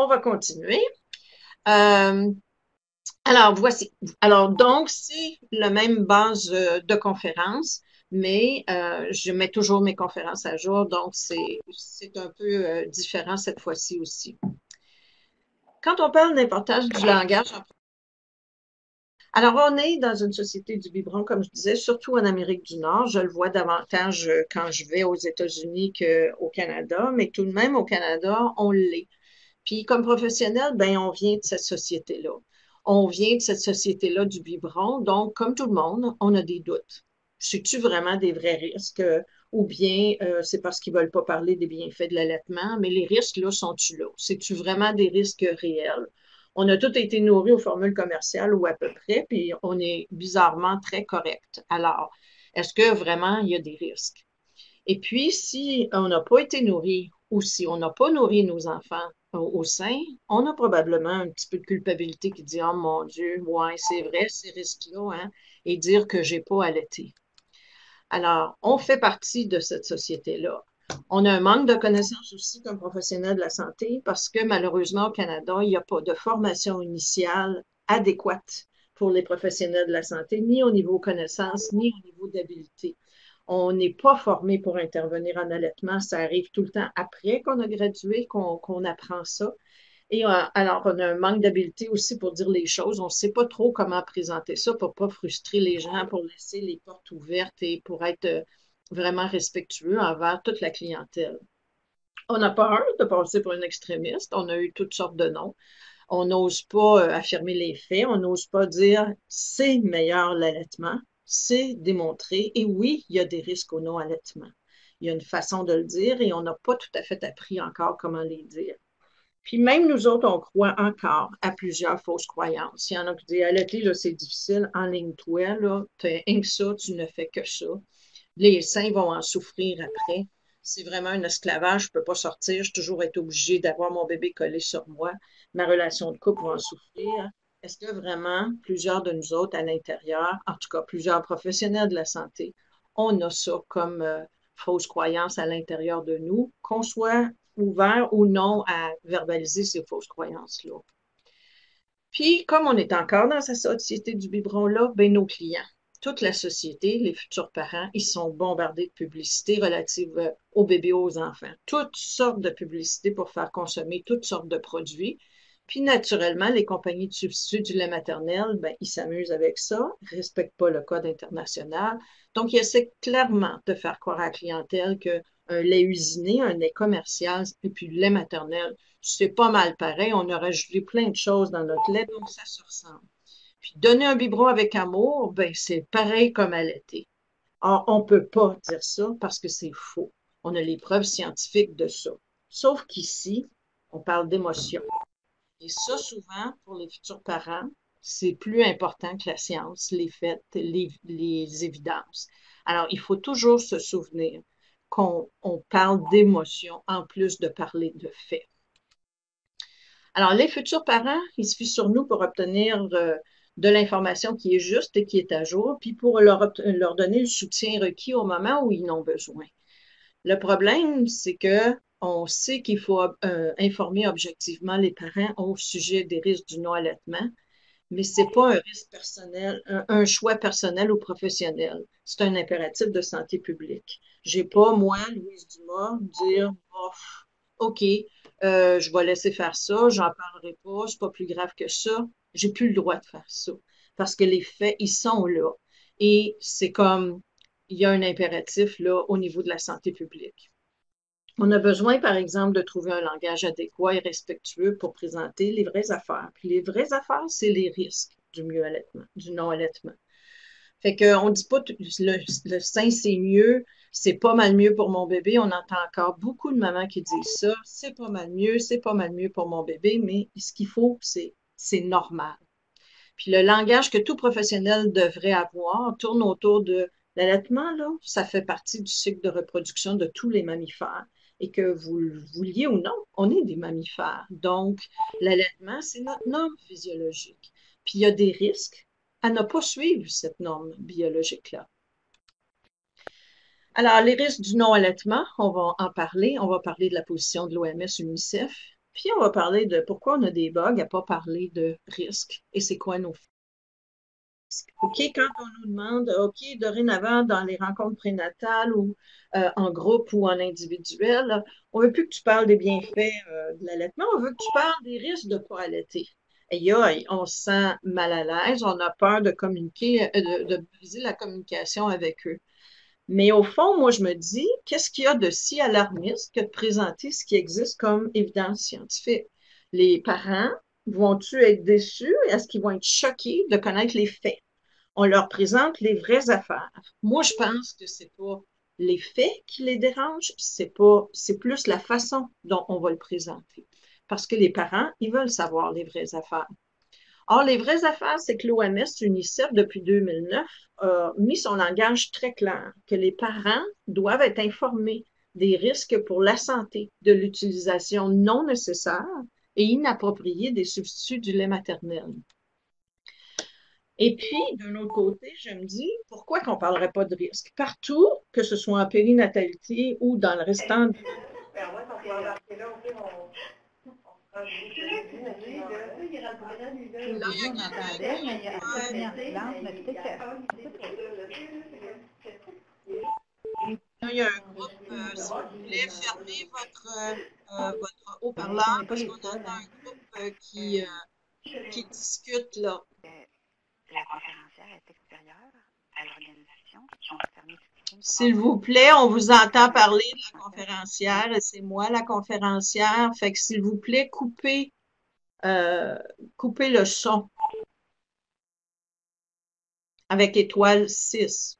On va continuer. Euh, alors, voici. Alors, donc, c'est la même base de conférence, mais je mets toujours mes conférences à jour, donc c'est un peu différent cette fois-ci aussi. Quand on parle d'importance du langage, alors on est dans une société du biberon, comme je disais, surtout en Amérique du Nord. Je le vois davantage quand je vais aux États-Unis qu'au Canada, mais tout de même au Canada, on l'est. Puis comme professionnel, ben on vient de cette société-là. On vient de cette société-là du biberon. Donc, comme tout le monde, on a des doutes. C'est-tu vraiment des vrais risques? Ou bien c'est parce qu'ils veulent pas parler des bienfaits de l'allaitement, mais les risques, là, sont-tu là? C'est-tu vraiment des risques réels? On a tous été nourris aux formules commerciales ou à peu près, puis on est bizarrement très correct. Alors, est-ce que vraiment il y a des risques? Et puis, si on n'a pas été nourri ou si on n'a pas nourri nos enfants au sein, on a probablement un petit peu de culpabilité qui dit, oh mon Dieu, ouais, c'est vrai, ces risques-là, hein, et dire que j'ai pas allaité. Alors, on fait partie de cette société-là. On a un manque de connaissances aussi comme professionnel de la santé parce que malheureusement au Canada, il n'y a pas de formation initiale adéquate pour les professionnels de la santé, ni au niveau connaissances, ni au niveau d'habileté. On n'est pas formé pour intervenir en allaitement. Ça arrive tout le temps après qu'on a gradué, qu'on apprend ça. Et alors, on a un manque d'habileté aussi pour dire les choses. On ne sait pas trop comment présenter ça pour pas frustrer les gens, pour laisser les portes ouvertes et pour être vraiment respectueux envers toute la clientèle. On a peur de passer pour une extrémiste. On a eu toutes sortes de noms. On n'ose pas affirmer les faits. On n'ose pas dire c'est meilleur l'allaitement. C'est démontré. Et oui, il y a des risques au non-allaitement. Il y a une façon de le dire et on n'a pas tout à fait appris encore comment les dire. Puis même nous autres, on croit encore à plusieurs fausses croyances. Il y en a qui disent, allaiter, là, c'est difficile, enligne-toi, là, t'as rien que ça, tu ne fais que ça. Les seins vont en souffrir après. C'est vraiment un esclavage, je ne peux pas sortir, je vais toujours être obligée d'avoir mon bébé collé sur moi. Ma relation de couple va en souffrir. Est-ce que vraiment plusieurs de nous autres à l'intérieur, en tout cas plusieurs professionnels de la santé, on a ça comme fausse croyance à l'intérieur de nous, qu'on soit ouvert ou non à verbaliser ces fausses croyances-là? Puis, comme on est encore dans cette société du biberon-là, ben nos clients, toute la société, les futurs parents, ils sont bombardés de publicités relatives aux bébés, aux enfants. Toutes sortes de publicités pour faire consommer toutes sortes de produits. Puis, naturellement, les compagnies de substituts du lait maternel, ben, ils s'amusent avec ça, ne respectent pas le code international. Donc, ils essaient clairement de faire croire à la clientèle que un lait usiné, un lait commercial, et puis le lait maternel, c'est pas mal pareil. On a rajouté plein de choses dans notre lait, donc ça se ressemble. Puis donner un biberon avec amour, ben c'est pareil comme allaiter. Or, on peut pas dire ça parce que c'est faux. On a les preuves scientifiques de ça. Sauf qu'ici, on parle d'émotion. Et ça, souvent, pour les futurs parents, c'est plus important que la science, les faits, les évidences. Alors, il faut toujours se souvenir qu'on parle d'émotion en plus de parler de faits. Alors, les futurs parents, ils se fient sur nous pour obtenir de l'information qui est juste et qui est à jour, puis pour leur donner le soutien requis au moment où ils en ont besoin. Le problème, c'est que on sait qu'il faut informer objectivement les parents au sujet des risques du non-allaitement, mais c'est pas un risque personnel, un choix personnel ou professionnel. C'est un impératif de santé publique. J'ai pas, moi, Louise Dumas, dire, oh, OK, je vais laisser faire ça, j'en parlerai pas, c'est pas plus grave que ça. J'ai plus le droit de faire ça. Parce que les faits, ils sont là. Et c'est comme, il y a un impératif, là, au niveau de la santé publique. On a besoin, par exemple, de trouver un langage adéquat et respectueux pour présenter les vraies affaires. Puis les vraies affaires, c'est les risques du mieux allaitement, du non-allaitement. Fait qu'on dit pas le sein, c'est mieux, c'est pas mal mieux pour mon bébé. On entend encore beaucoup de mamans qui disent ça. C'est pas mal mieux, c'est pas mal mieux pour mon bébé, mais ce qu'il faut, c'est normal. Puis le langage que tout professionnel devrait avoir tourne autour de l'allaitement, là, ça fait partie du cycle de reproduction de tous les mammifères. Et que vous le vouliez ou non, on est des mammifères. Donc, l'allaitement, c'est notre norme physiologique. Puis il y a des risques à ne pas suivre cette norme biologique-là. Alors, les risques du non-allaitement, on va en parler. On va parler de la position de l'OMS, UNICEF. Puis on va parler de pourquoi on a des bugs, à pas parler de risques et c'est quoi nos risques. OK, quand on nous demande, OK, dorénavant, dans les rencontres prénatales ou en groupe ou en individuel, là, on veut plus que tu parles des bienfaits de l'allaitement, on veut que tu parles des risques de ne pas allaiter. Aïe, aïe, on se sent mal à l'aise, on a peur de communiquer, de briser la communication avec eux. Mais au fond, moi, je me dis, qu'est-ce qu'il y a de si alarmiste que de présenter ce qui existe comme évidence scientifique? Les parents vont-tu être déçus? Est-ce qu'ils vont être choqués de connaître les faits? On leur présente les vraies affaires. Moi, je pense que c'est pas les faits qui les dérangent, c'est plus la façon dont on va le présenter. Parce que les parents, ils veulent savoir les vraies affaires. Or, les vraies affaires, c'est que l'OMS, UNICEF, depuis 2009, a mis son langage très clair, que les parents doivent être informés des risques pour la santé de l'utilisation non nécessaire et inappropriée des substituts du lait maternel. Et puis, d'un autre côté, je me dis, pourquoi qu'on ne parlerait pas de risques? Partout, que ce soit en périnatalité ou dans le restant de... Au début, on entendait, mais il y a un peu de silence, mais peut-être Il y a un groupe, si vous voulez, fermer votre haut-parleur parce qu'on entend un groupe qui discute là. La conférencière est extérieure à l'organisation. On a fermé tout le S'il vous plaît, on vous entend parler de la conférencière et c'est moi la conférencière. Fait que s'il vous plaît, coupez le son avec étoile 6.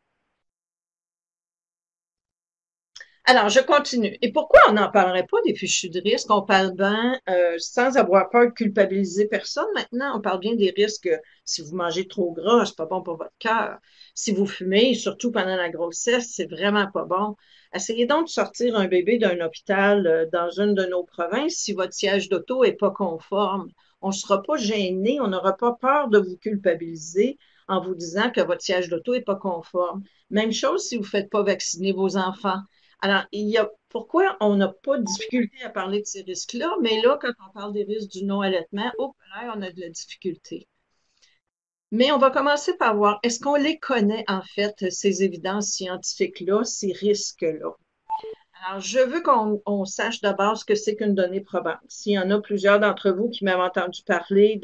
Alors, je continue. Et pourquoi on n'en parlerait pas des fichus de risque? On parle bien sans avoir peur de culpabiliser personne. Maintenant, on parle bien des risques. Si vous mangez trop gras, c'est pas bon pour votre cœur. Si vous fumez, surtout pendant la grossesse, c'est vraiment pas bon. Essayez donc de sortir un bébé d'un hôpital dans une de nos provinces si votre siège d'auto est pas conforme. On ne sera pas gêné, on n'aura pas peur de vous culpabiliser en vous disant que votre siège d'auto est pas conforme. Même chose si vous ne faites pas vacciner vos enfants. Alors, pourquoi on n'a pas de difficulté à parler de ces risques-là, mais là, quand on parle des risques du non-allaitement, là, on a de la difficulté. Mais on va commencer par voir, est-ce qu'on les connaît en fait, ces évidences scientifiques-là, ces risques-là? Alors, je veux qu'on sache d'abord ce que c'est qu'une donnée probante. S'il y en a plusieurs d'entre vous qui m'avaient entendu parler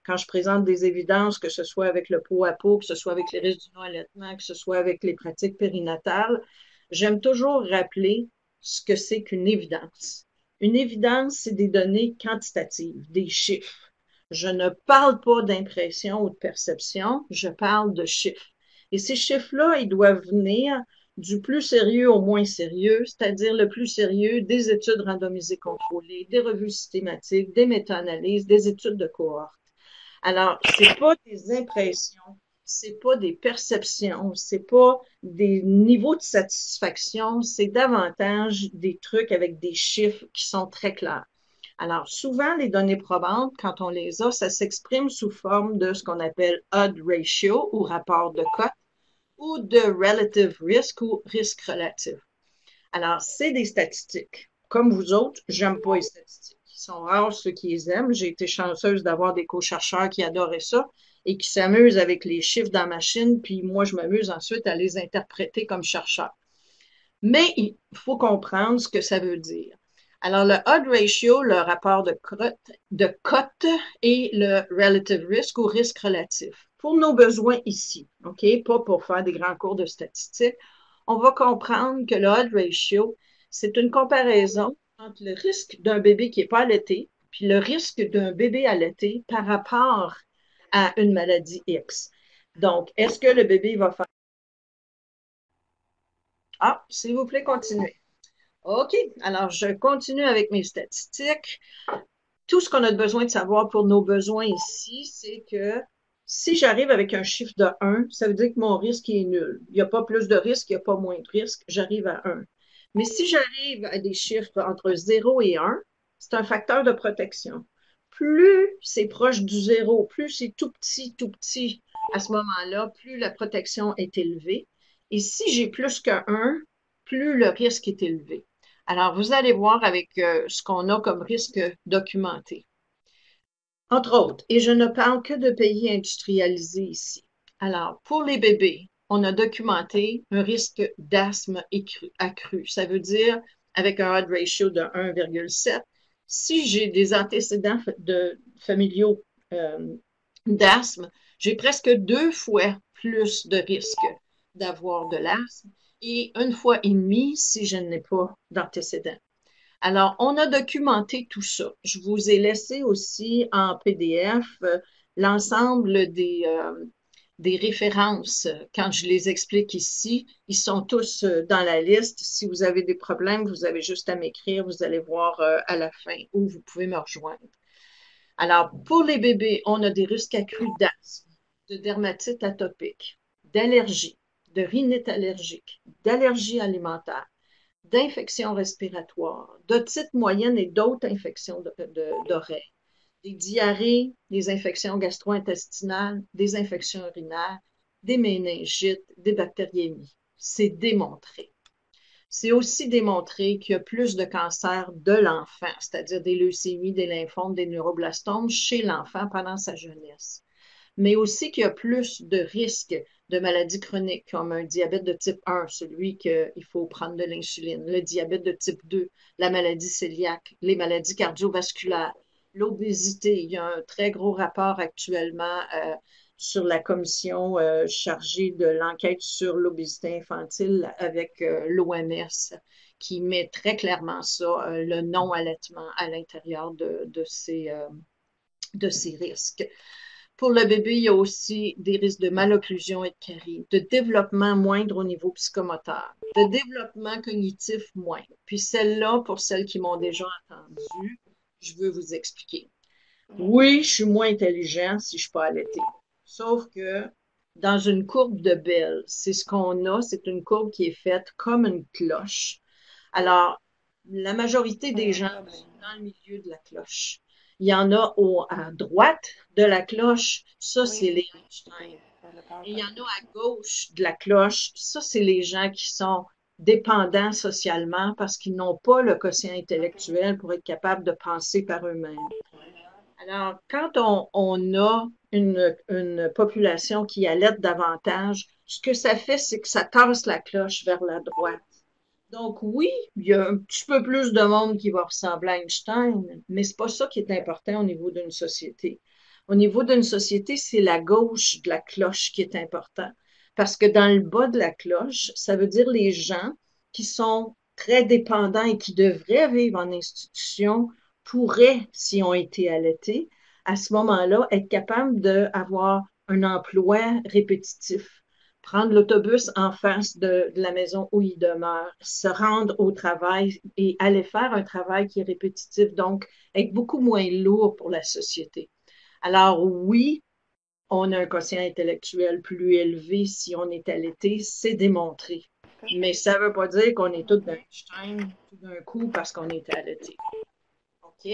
quand je présente des évidences, que ce soit avec le pot à pot, que ce soit avec les risques du non-allaitement, que ce soit avec les pratiques périnatales, j'aime toujours rappeler ce que c'est qu'une évidence. Une évidence, c'est des données quantitatives, des chiffres. Je ne parle pas d'impression ou de perception, je parle de chiffres. Et ces chiffres-là, ils doivent venir du plus sérieux au moins sérieux, c'est-à-dire le plus sérieux des études randomisées contrôlées, des revues systématiques, des méta-analyses, des études de cohorte. Alors, c'est pas des impressions, c'est pas des perceptions, c'est pas des niveaux de satisfaction, c'est davantage des trucs avec des chiffres qui sont très clairs. Alors, souvent, les données probantes, quand on les a, ça s'exprime sous forme de ce qu'on appelle odd ratio ou rapport de cote ou de relative risk ou risque relatif. Alors, c'est des statistiques. Comme vous autres, j'aime pas les statistiques. Ils sont rares ceux qui les aiment. J'ai été chanceuse d'avoir des co-chercheurs qui adoraient ça et qui s'amusent avec les chiffres dans la machine, puis moi, je m'amuse ensuite à les interpréter comme chercheur. Mais il faut comprendre ce que ça veut dire. Alors, le odd ratio, le rapport de cote et le relative risk ou risque relatif. Pour nos besoins ici, OK? Pas pour faire des grands cours de statistiques, on va comprendre que le odd ratio, c'est une comparaison entre le risque d'un bébé qui n'est pas allaité puis le risque d'un bébé allaité par rapport à une maladie X. Donc, est-ce que le bébé va faire... Ah, s'il vous plaît, continuez. OK, alors je continue avec mes statistiques. Tout ce qu'on a besoin de savoir pour nos besoins ici, c'est que si j'arrive avec un chiffre de 1, ça veut dire que mon risque est nul. Il n'y a pas plus de risque, il n'y a pas moins de risque, j'arrive à 1. Mais si j'arrive à des chiffres entre 0 et 1, c'est un facteur de protection. Plus c'est proche du 0, plus c'est tout petit, à ce moment-là, plus la protection est élevée. Et si j'ai plus que 1, plus le risque est élevé. Alors, vous allez voir avec ce qu'on a comme risque documenté. Entre autres, et je ne parle que de pays industrialisés ici. Alors, pour les bébés, on a documenté un risque d'asthme accru. Ça veut dire, avec un heart ratio de 1,7, si j'ai des antécédents familiaux d'asthme, j'ai presque 2 fois plus de risque d'avoir de l'asthme et 1 fois et demi si je n'ai pas d'antécédents. Alors, on a documenté tout ça. Je vous ai laissé aussi en PDF l'ensemble des références. Quand je les explique ici, ils sont tous dans la liste. Si vous avez des problèmes, vous avez juste à m'écrire. Vous allez voir à la fin où vous pouvez me rejoindre. Alors, pour les bébés, on a des risques accrus d'asthme, de dermatite atopique, d'allergie, de rhinite allergique, d'allergie alimentaire, d'infections respiratoires, d'otite moyenne et d'autres infections d'oreilles, des diarrhées, des infections gastro-intestinales, des infections urinaires, des méningites, des bactériémies. C'est démontré. C'est aussi démontré qu'il y a plus de cancers de l'enfant, c'est-à-dire des leucémies, des lymphomes, des neuroblastomes chez l'enfant pendant sa jeunesse, mais aussi qu'il y a plus de risques de maladies chroniques comme un diabète de type 1, celui qu'il faut prendre de l'insuline, le diabète de type 2, la maladie cœliaque, les maladies cardiovasculaires, l'obésité. Il y a un très gros rapport actuellement sur la commission chargée de l'enquête sur l'obésité infantile avec l'OMS qui met très clairement ça, le non-allaitement à l'intérieur de ces risques. Pour le bébé, il y a aussi des risques de malocclusion et de carie, de développement moindre au niveau psychomoteur, de développement cognitif moindre. Puis celle-là, pour celles qui m'ont déjà entendu, je veux vous expliquer. Oui, je suis moins intelligent si je suis pas allaitée. Sauf que dans une courbe de Bell, c'est ce qu'on a, c'est une courbe qui est faite comme une cloche. Alors, la majorité des gens sont dans le milieu de la cloche. Il y en a à droite de la cloche, ça c'est les Einstein. Et il y en a à gauche de la cloche, ça c'est les gens qui sont dépendants socialement parce qu'ils n'ont pas le quotient intellectuel pour être capables de penser par eux-mêmes. Alors, quand on a une population qui allaite davantage, ce que ça fait, c'est que ça tasse la cloche vers la droite. Donc oui, il y a un petit peu plus de monde qui va ressembler à Einstein, mais c'est pas ça qui est important au niveau d'une société. Au niveau d'une société, c'est la gauche de la cloche qui est important. Parce que dans le bas de la cloche, ça veut dire les gens qui sont très dépendants et qui devraient vivre en institution pourraient, si ont été allaités, à ce moment-là, être capables d'avoir un emploi répétitif, prendre l'autobus en face de la maison où il demeure, se rendre au travail et aller faire un travail qui est répétitif, donc être beaucoup moins lourd pour la société. Alors oui, on a un quotient intellectuel plus élevé si on est allaité, c'est démontré. Mais ça ne veut pas dire qu'on est tous d'Einstein tout d'un coup parce qu'on est allaité. OK?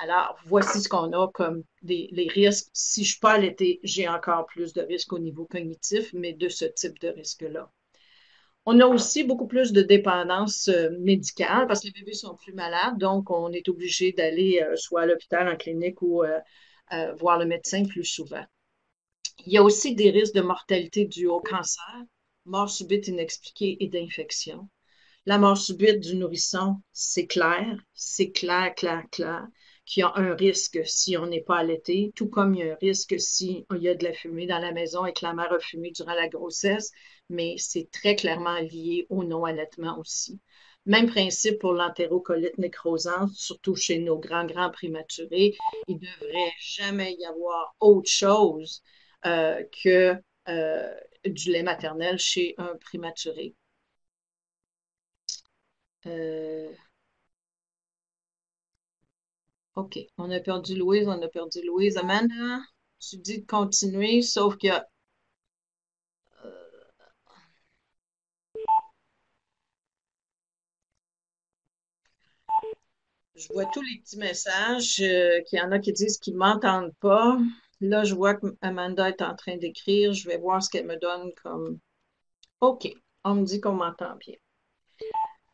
Alors, voici ce qu'on a comme les risques. Si je ne suis pas allaitée, j'ai encore plus de risques au niveau cognitif, mais de ce type de risque-là. On a aussi beaucoup plus de dépendance médicale parce que les bébés sont plus malades, donc on est obligé d'aller soit à l'hôpital, en clinique ou voir le médecin plus souvent. Il y a aussi des risques de mortalité dus au cancer, mort subite inexpliquée et d'infection. La mort subite du nourrisson, c'est clair, clair, qu'il y a un risque si on n'est pas allaité, tout comme il y a un risque si il y a de la fumée dans la maison et que la mère a fumé durant la grossesse, mais c'est très clairement lié au non-allaitement aussi. Même principe pour l'entérocolite nécrosante, surtout chez nos grands prématurés. Il ne devrait jamais y avoir autre chose que du lait maternel chez un prématuré. OK, on a perdu Louise, on a perdu Louise. Amanda, tu dis de continuer, sauf que je vois tous les petits messages, qu'il y en a qui disent qu'ils ne m'entendent pas. Là, je vois que Amanda est en train d'écrire. Je vais voir ce qu'elle me donne comme. OK, on me dit qu'on m'entend bien.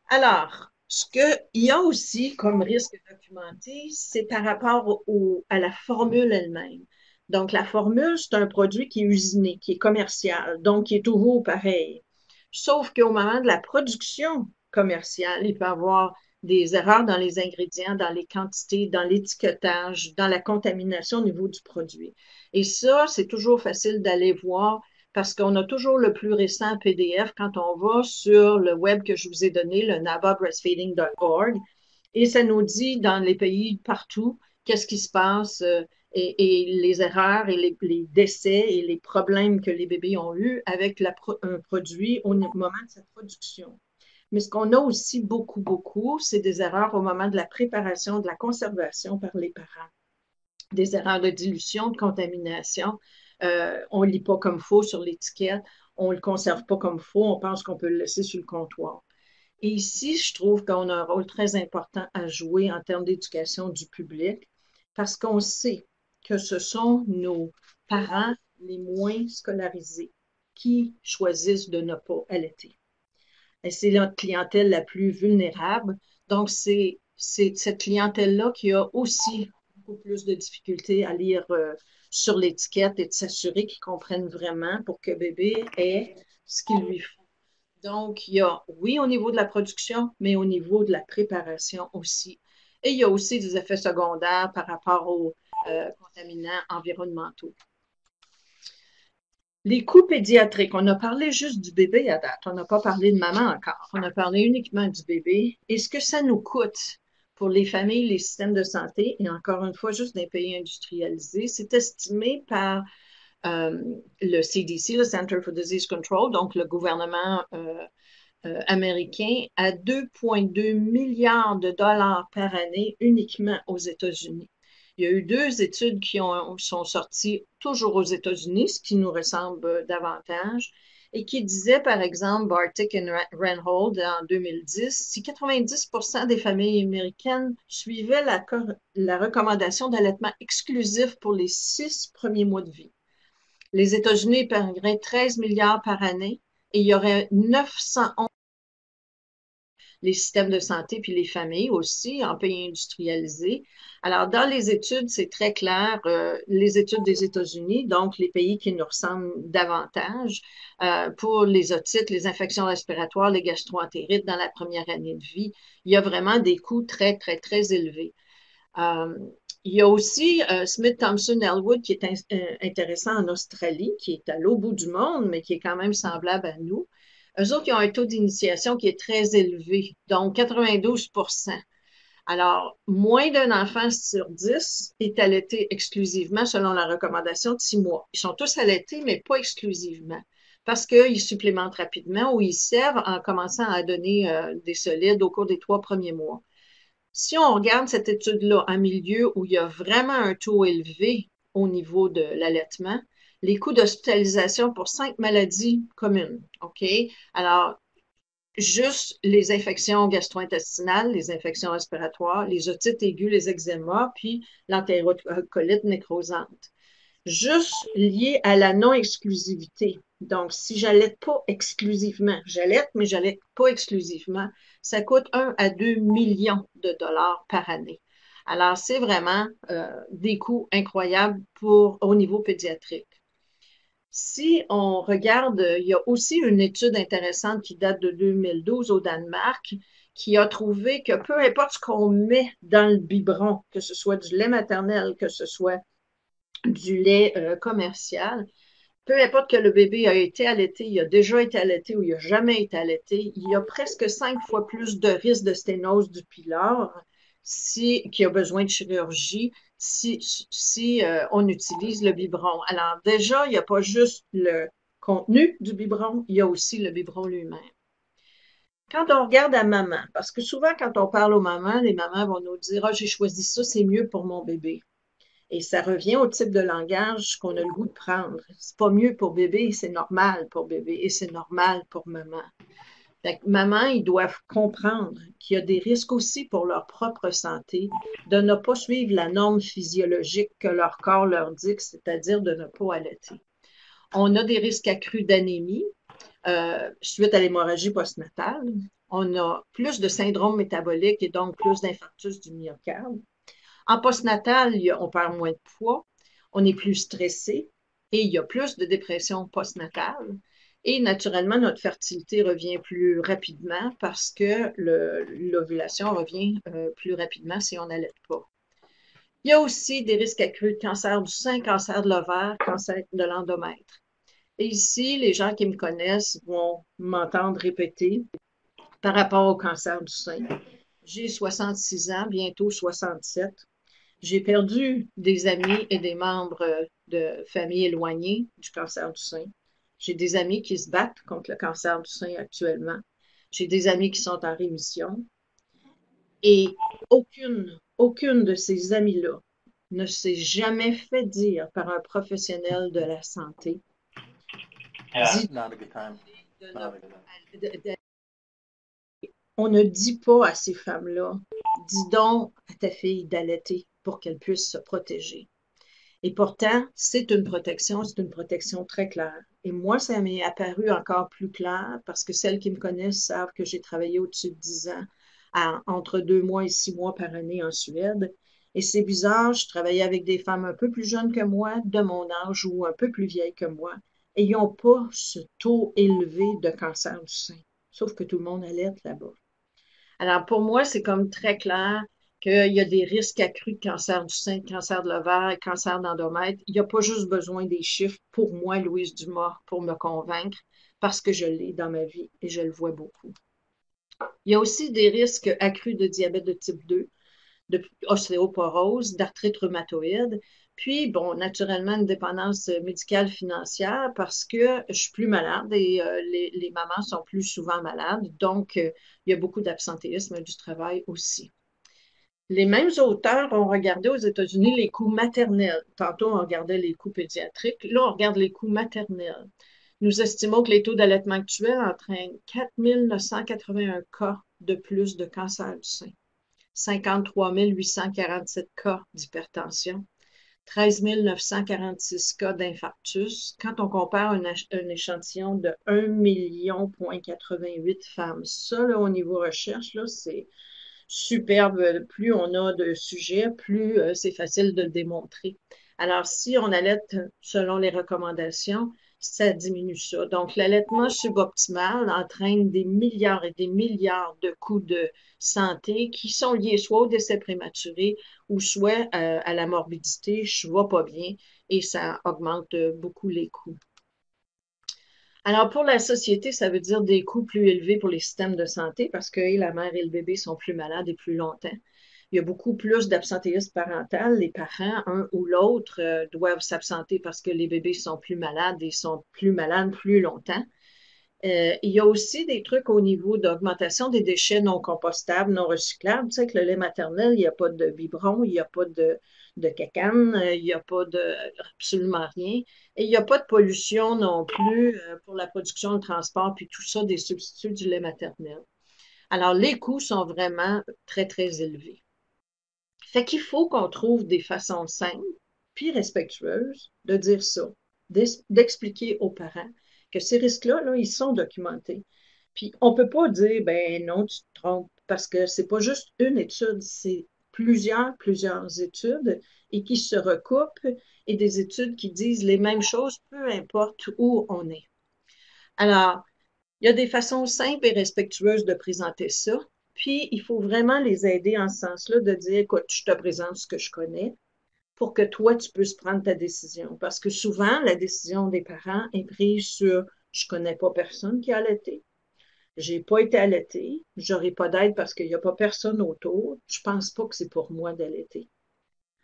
Alors, Ce qu'il y a aussi comme risque documenté, c'est par rapport à la formule elle-même. Donc, la formule, c'est un produit qui est usiné, qui est commercial, donc qui est toujours pareil. Sauf qu'au moment de la production commerciale, il peut y avoir des erreurs dans les ingrédients, dans les quantités, dans l'étiquetage, dans la contamination au niveau du produit. Et ça, c'est toujours facile d'aller voir parce qu'on a toujours le plus récent PDF quand on va sur le web que je vous ai donné, le nababreastfeeding.org, et ça nous dit dans les pays partout qu'est-ce qui se passe et les erreurs et les décès et les problèmes que les bébés ont eus avec un produit au moment de sa production. Mais ce qu'on a aussi beaucoup, c'est des erreurs au moment de la préparation, de la conservation par les parents. Des erreurs de dilution, de contamination. On ne lit pas comme il faut sur l'étiquette. On ne le conserve pas comme il faut. On pense qu'on peut le laisser sur le comptoir. Et ici, je trouve qu'on a un rôle très important à jouer en termes d'éducation du public parce qu'on sait que ce sont nos parents les moins scolarisés qui choisissent de ne pas allaiter. Et c'est notre clientèle la plus vulnérable. Donc, c'est cette clientèle-là qui a aussi beaucoup plus de difficultés à lire sur l'étiquette et de s'assurer qu'ils comprennent vraiment pour que bébé ait ce qu'il lui faut. Donc, il y a, oui, au niveau de la production, mais au niveau de la préparation aussi. Et il y a aussi des effets secondaires par rapport aux contaminants environnementaux. Les coûts pédiatriques, on a parlé juste du bébé à date, on n'a pas parlé de maman encore, on a parlé uniquement du bébé. Et ce que ça nous coûte pour les familles, les systèmes de santé, et encore une fois, juste dans les pays industrialisés, c'est estimé par le CDC, le Center for Disease Control, donc le gouvernement américain, à 2,2 milliards de dollars par année uniquement aux États-Unis. Il y a eu 2 études qui sont sorties toujours aux États-Unis, ce qui nous ressemble davantage, et qui disaient, par exemple, Bartik et Reinhold en 2010, si 90% des familles américaines suivaient la recommandation d'allaitement exclusif pour les 6 premiers mois de vie, les États-Unis perdraient 13 milliards par année et il y aurait 911 les systèmes de santé puis les familles aussi en pays industrialisés. Alors, dans les études, c'est très clair, les études des États-Unis, donc les pays qui nous ressemblent davantage, pour les otites, les infections respiratoires, les gastroentérites dans la première année de vie, il y a vraiment des coûts très élevés. Il y a aussi Smith Thompson Elwood qui est intéressant en Australie, qui est à l'autre bout du monde, mais qui est quand même semblable à nous. Eux autres, ils ont un taux d'initiation qui est très élevé, donc 92%. Alors, moins d'un enfant sur 10 est allaité exclusivement selon la recommandation de 6 mois. Ils sont tous allaités, mais pas exclusivement, parce qu'ils supplémentent rapidement ou ils servent en commençant à donner des solides au cours des 3 premiers mois. Si on regarde cette étude-là en milieu où il y a vraiment un taux élevé au niveau de l'allaitement, les coûts d'hospitalisation pour 5 maladies communes, OK? Alors, juste les infections gastro-intestinales, les infections respiratoires, les otites aiguës, les eczémas, puis l'entérocolite nécrosante. Juste lié à la non-exclusivité. Donc, si j'allaite pas exclusivement, j'allaite, mais j'allaite pas exclusivement, ça coûte 1 à 2 millions de dollars par année. Alors, c'est vraiment des coûts incroyables au niveau pédiatrique. Si on regarde, il y a aussi une étude intéressante qui date de 2012 au Danemark qui a trouvé que peu importe ce qu'on met dans le biberon, que ce soit du lait maternel, que ce soit du lait commercial, peu importe que le bébé a été allaité, il a déjà été allaité ou il n'a jamais été allaité, il y a presque 5 fois plus de risque de sténose du pylore qui a besoin de chirurgie si on utilise le biberon. Alors déjà, il n'y a pas juste le contenu du biberon, il y a aussi le biberon lui-même. Quand on regarde à maman, parce que souvent quand on parle aux mamans, les mamans vont nous dire « Ah, j'ai choisi ça, c'est mieux pour mon bébé ». Et ça revient au type de langage qu'on a le goût de prendre. C'est pas mieux pour bébé, c'est normal pour bébé et c'est normal pour maman. Fait que maman, ils doivent comprendre qu'il y a des risques aussi pour leur propre santé de ne pas suivre la norme physiologique que leur corps leur dit, c'est-à-dire de ne pas allaiter. On a des risques accrus d'anémie suite à l'hémorragie postnatale. On a plus de syndrome métabolique et donc plus d'infarctus du myocarde. En postnatal, on perd moins de poids, on est plus stressé et il y a plus de dépression postnatale. Et naturellement, notre fertilité revient plus rapidement parce que l'ovulation revient plus rapidement si on n'allait pas. Il y a aussi des risques accrus de cancer du sein, cancer de l'ovaire, cancer de l'endomètre. Et ici, les gens qui me connaissent vont m'entendre répéter par rapport au cancer du sein. J'ai 66 ans, bientôt 67. J'ai perdu des amis et des membres de famille éloignés du cancer du sein. J'ai des amis qui se battent contre le cancer du sein actuellement. J'ai des amis qui sont en rémission. Et aucune de ces amis-là ne s'est jamais fait dire par un professionnel de la santé. On ne dit pas à ces femmes-là, dis donc à ta fille d'allaiter pour qu'elle puisse se protéger. Et pourtant, c'est une protection très claire. Et moi, ça m'est apparu encore plus clair parce que celles qui me connaissent savent que j'ai travaillé au-dessus de 10 ans, entre 2 mois et 6 mois par année en Suède. Et c'est bizarre, je travaillais avec des femmes un peu plus jeunes que moi, de mon âge ou un peu plus vieilles que moi, et ils n'ont pas ce taux élevé de cancer du sein. Sauf que tout le monde alerte là-bas. Alors, pour moi, c'est comme très clair qu'il y a des risques accrus de cancer du sein, de cancer de l'ovaire, cancer d'endomètre. Il n'y a pas juste besoin des chiffres pour moi, Louise Dumas, pour me convaincre, parce que je l'ai dans ma vie et je le vois beaucoup. Il y a aussi des risques accrus de diabète de type 2, de ostéoporose, d'arthrite rhumatoïde, puis, bon, naturellement, une dépendance médicale financière parce que je suis plus malade et les mamans sont plus souvent malades. Donc, il y a beaucoup d'absentéisme du travail aussi. Les mêmes auteurs ont regardé aux États-Unis les coûts maternels. Tantôt, on regardait les coûts pédiatriques. Là, on regarde les coûts maternels. Nous estimons que les taux d'allaitement actuels entraînent 4 981 cas de plus de cancer du sein, 53 847 cas d'hypertension, 13 946 cas d'infarctus. Quand on compare un échantillon de 1,88 femmes, ça, là, au niveau recherche, là, c'est superbe. Plus on a de sujets, plus c'est facile de le démontrer. Alors, si on allaite selon les recommandations, ça diminue ça. Donc, l'allaitement suboptimal entraîne des milliards et des milliards de coûts de santé qui sont liés soit au décès prématuré ou soit à la morbidité. Je ne vois pas bien et ça augmente beaucoup les coûts. Alors, pour la société, ça veut dire des coûts plus élevés pour les systèmes de santé parce que la mère et le bébé sont plus malades et plus longtemps. Il y a beaucoup plus d'absentéisme parental. Les parents, un ou l'autre, doivent s'absenter parce que les bébés sont plus malades et sont plus malades plus longtemps. Il y a aussi des trucs au niveau d'augmentation des déchets non compostables, non recyclables. Tu sais que le lait maternel, il n'y a pas de biberon, il n'y a pas de cacane, il n'y a pas de absolument rien. Et il n'y a pas de pollution non plus pour la production, le transport, puis tout ça, des substituts du lait maternel. Alors, les coûts sont vraiment très, très élevés. Fait qu'il faut qu'on trouve des façons simples puis respectueuses de dire ça, d'expliquer aux parents que ces risques-là, là, ils sont documentés. Puis on ne peut pas dire, ben non, tu te trompes, parce que c'est pas juste une étude, c'est plusieurs études et qui se recoupent et des études qui disent les mêmes choses, peu importe où on est. Alors, il y a des façons simples et respectueuses de présenter ça. Puis, il faut vraiment les aider en ce sens-là de dire, écoute, je te présente ce que je connais pour que toi, tu puisses prendre ta décision. Parce que souvent, la décision des parents est prise sur, je connais pas personne qui a allaité. J'ai pas été allaitée. J'aurai pas d'aide parce qu'il n'y a pas personne autour. Je pense pas que c'est pour moi d'allaiter.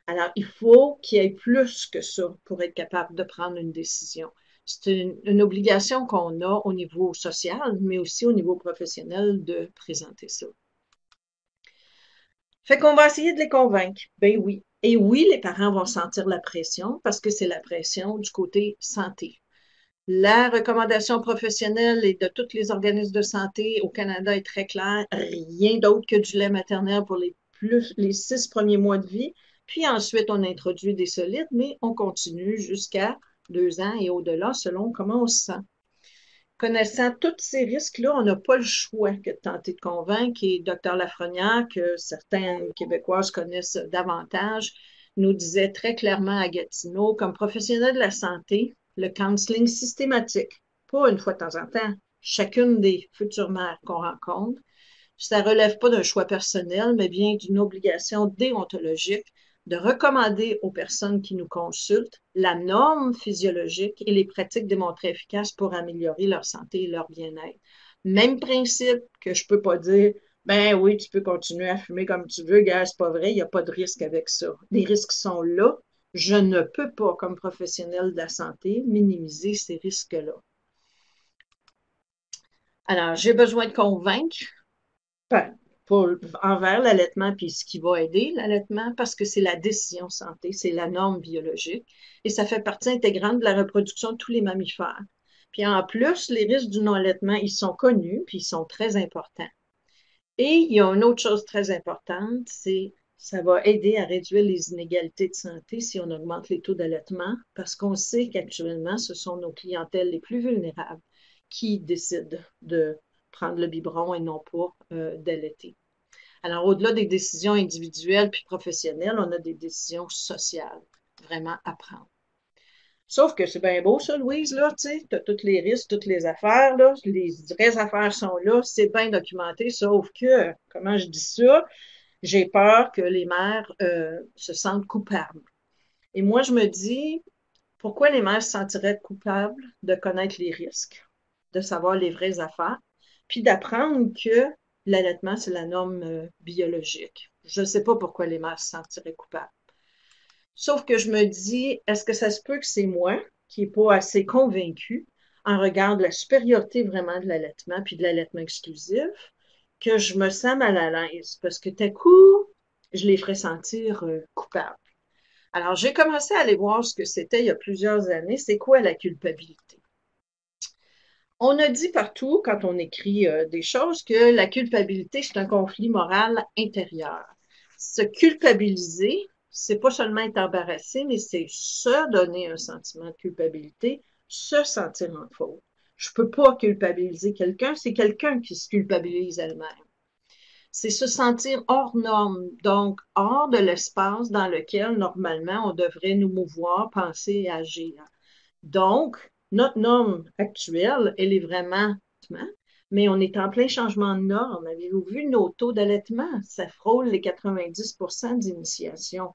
Alors, il faut qu'il y ait plus que ça pour être capable de prendre une décision. C'est une obligation qu'on a au niveau social, mais aussi au niveau professionnel de présenter ça. Fait qu'on va essayer de les convaincre. Ben oui. Et oui, les parents vont sentir la pression parce que c'est la pression du côté santé. La recommandation professionnelle et de tous les organismes de santé au Canada est très claire. Rien d'autre que du lait maternel pour les 6 premiers mois de vie. Puis ensuite, on introduit des solides, mais on continue jusqu'à 2 ans et au-delà selon comment on se sent. Connaissant tous ces risques-là, on n'a pas le choix que de tenter de convaincre. Et Dr Lafrenière, que certaines Québécoises connaissent davantage, nous disait très clairement à Gatineau, comme professionnel de la santé, le counseling systématique, pas une fois de temps en temps, chacune des futures mères qu'on rencontre, ça relève pas d'un choix personnel, mais bien d'une obligation déontologique de recommander aux personnes qui nous consultent la norme physiologique et les pratiques démontrées efficaces pour améliorer leur santé et leur bien-être. Même principe que je peux pas dire, ben oui, tu peux continuer à fumer comme tu veux, gars, c'est pas vrai, il n'y a pas de risque avec ça. Les risques sont là. Je ne peux pas, comme professionnel de la santé, minimiser ces risques-là. Alors, j'ai besoin de convaincre envers l'allaitement, puis ce qui va aider l'allaitement, parce que c'est la décision santé, c'est la norme biologique, et ça fait partie intégrante de la reproduction de tous les mammifères. Puis en plus, les risques du non-allaitement, ils sont connus, puis ils sont très importants. Et il y a une autre chose très importante, c'est ça va aider à réduire les inégalités de santé si on augmente les taux d'allaitement, parce qu'on sait qu'actuellement, ce sont nos clientèles les plus vulnérables qui décident de prendre le biberon et non pas d'allaiter. Alors, au-delà des décisions individuelles puis professionnelles, on a des décisions sociales vraiment à prendre. Sauf que c'est bien beau, ça, Louise, là, tu sais, t'as tous les risques, toutes les affaires, là, les vraies affaires sont là, c'est bien documenté, sauf que, comment je dis ça, j'ai peur que les mères se sentent coupables. Et moi, je me dis, pourquoi les mères se sentiraient coupables de connaître les risques, de savoir les vraies affaires, puis d'apprendre que l'allaitement, c'est la norme biologique. Je ne sais pas pourquoi les mères se sentiraient coupables. Sauf que je me dis, est-ce que ça se peut que c'est moi qui n'est pas assez convaincue en regard de la supériorité vraiment de l'allaitement, puis de l'allaitement exclusif, que je me sens mal à l'aise, parce que tout coup, je les ferais sentir coupables. Alors, j'ai commencé à aller voir ce que c'était il y a plusieurs années. C'est quoi la culpabilité? On a dit partout, quand on écrit des choses, que la culpabilité, c'est un conflit moral intérieur. Se culpabiliser, c'est pas seulement être embarrassé, mais c'est se donner un sentiment de culpabilité, se sentir en faute. Je peux pas culpabiliser quelqu'un, c'est quelqu'un qui se culpabilise elle-même. C'est se sentir hors norme, donc hors de l'espace dans lequel normalement on devrait nous mouvoir, penser et agir. Donc, notre norme actuelle, elle est vraiment, mais on est en plein changement de norme. Avez-vous vu nos taux d'allaitement? Ça frôle les 90% d'initiation.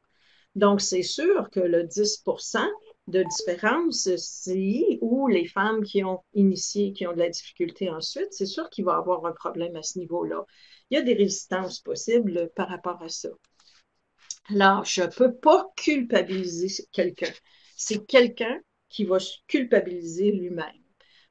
Donc, c'est sûr que le 10% de différence, c'est où les femmes qui ont initié, qui ont de la difficulté ensuite, c'est sûr qu'il va y avoir un problème à ce niveau-là. Il y a des résistances possibles par rapport à ça. Alors, je ne peux pas culpabiliser quelqu'un. C'est quelqu'un qui va se culpabiliser lui-même.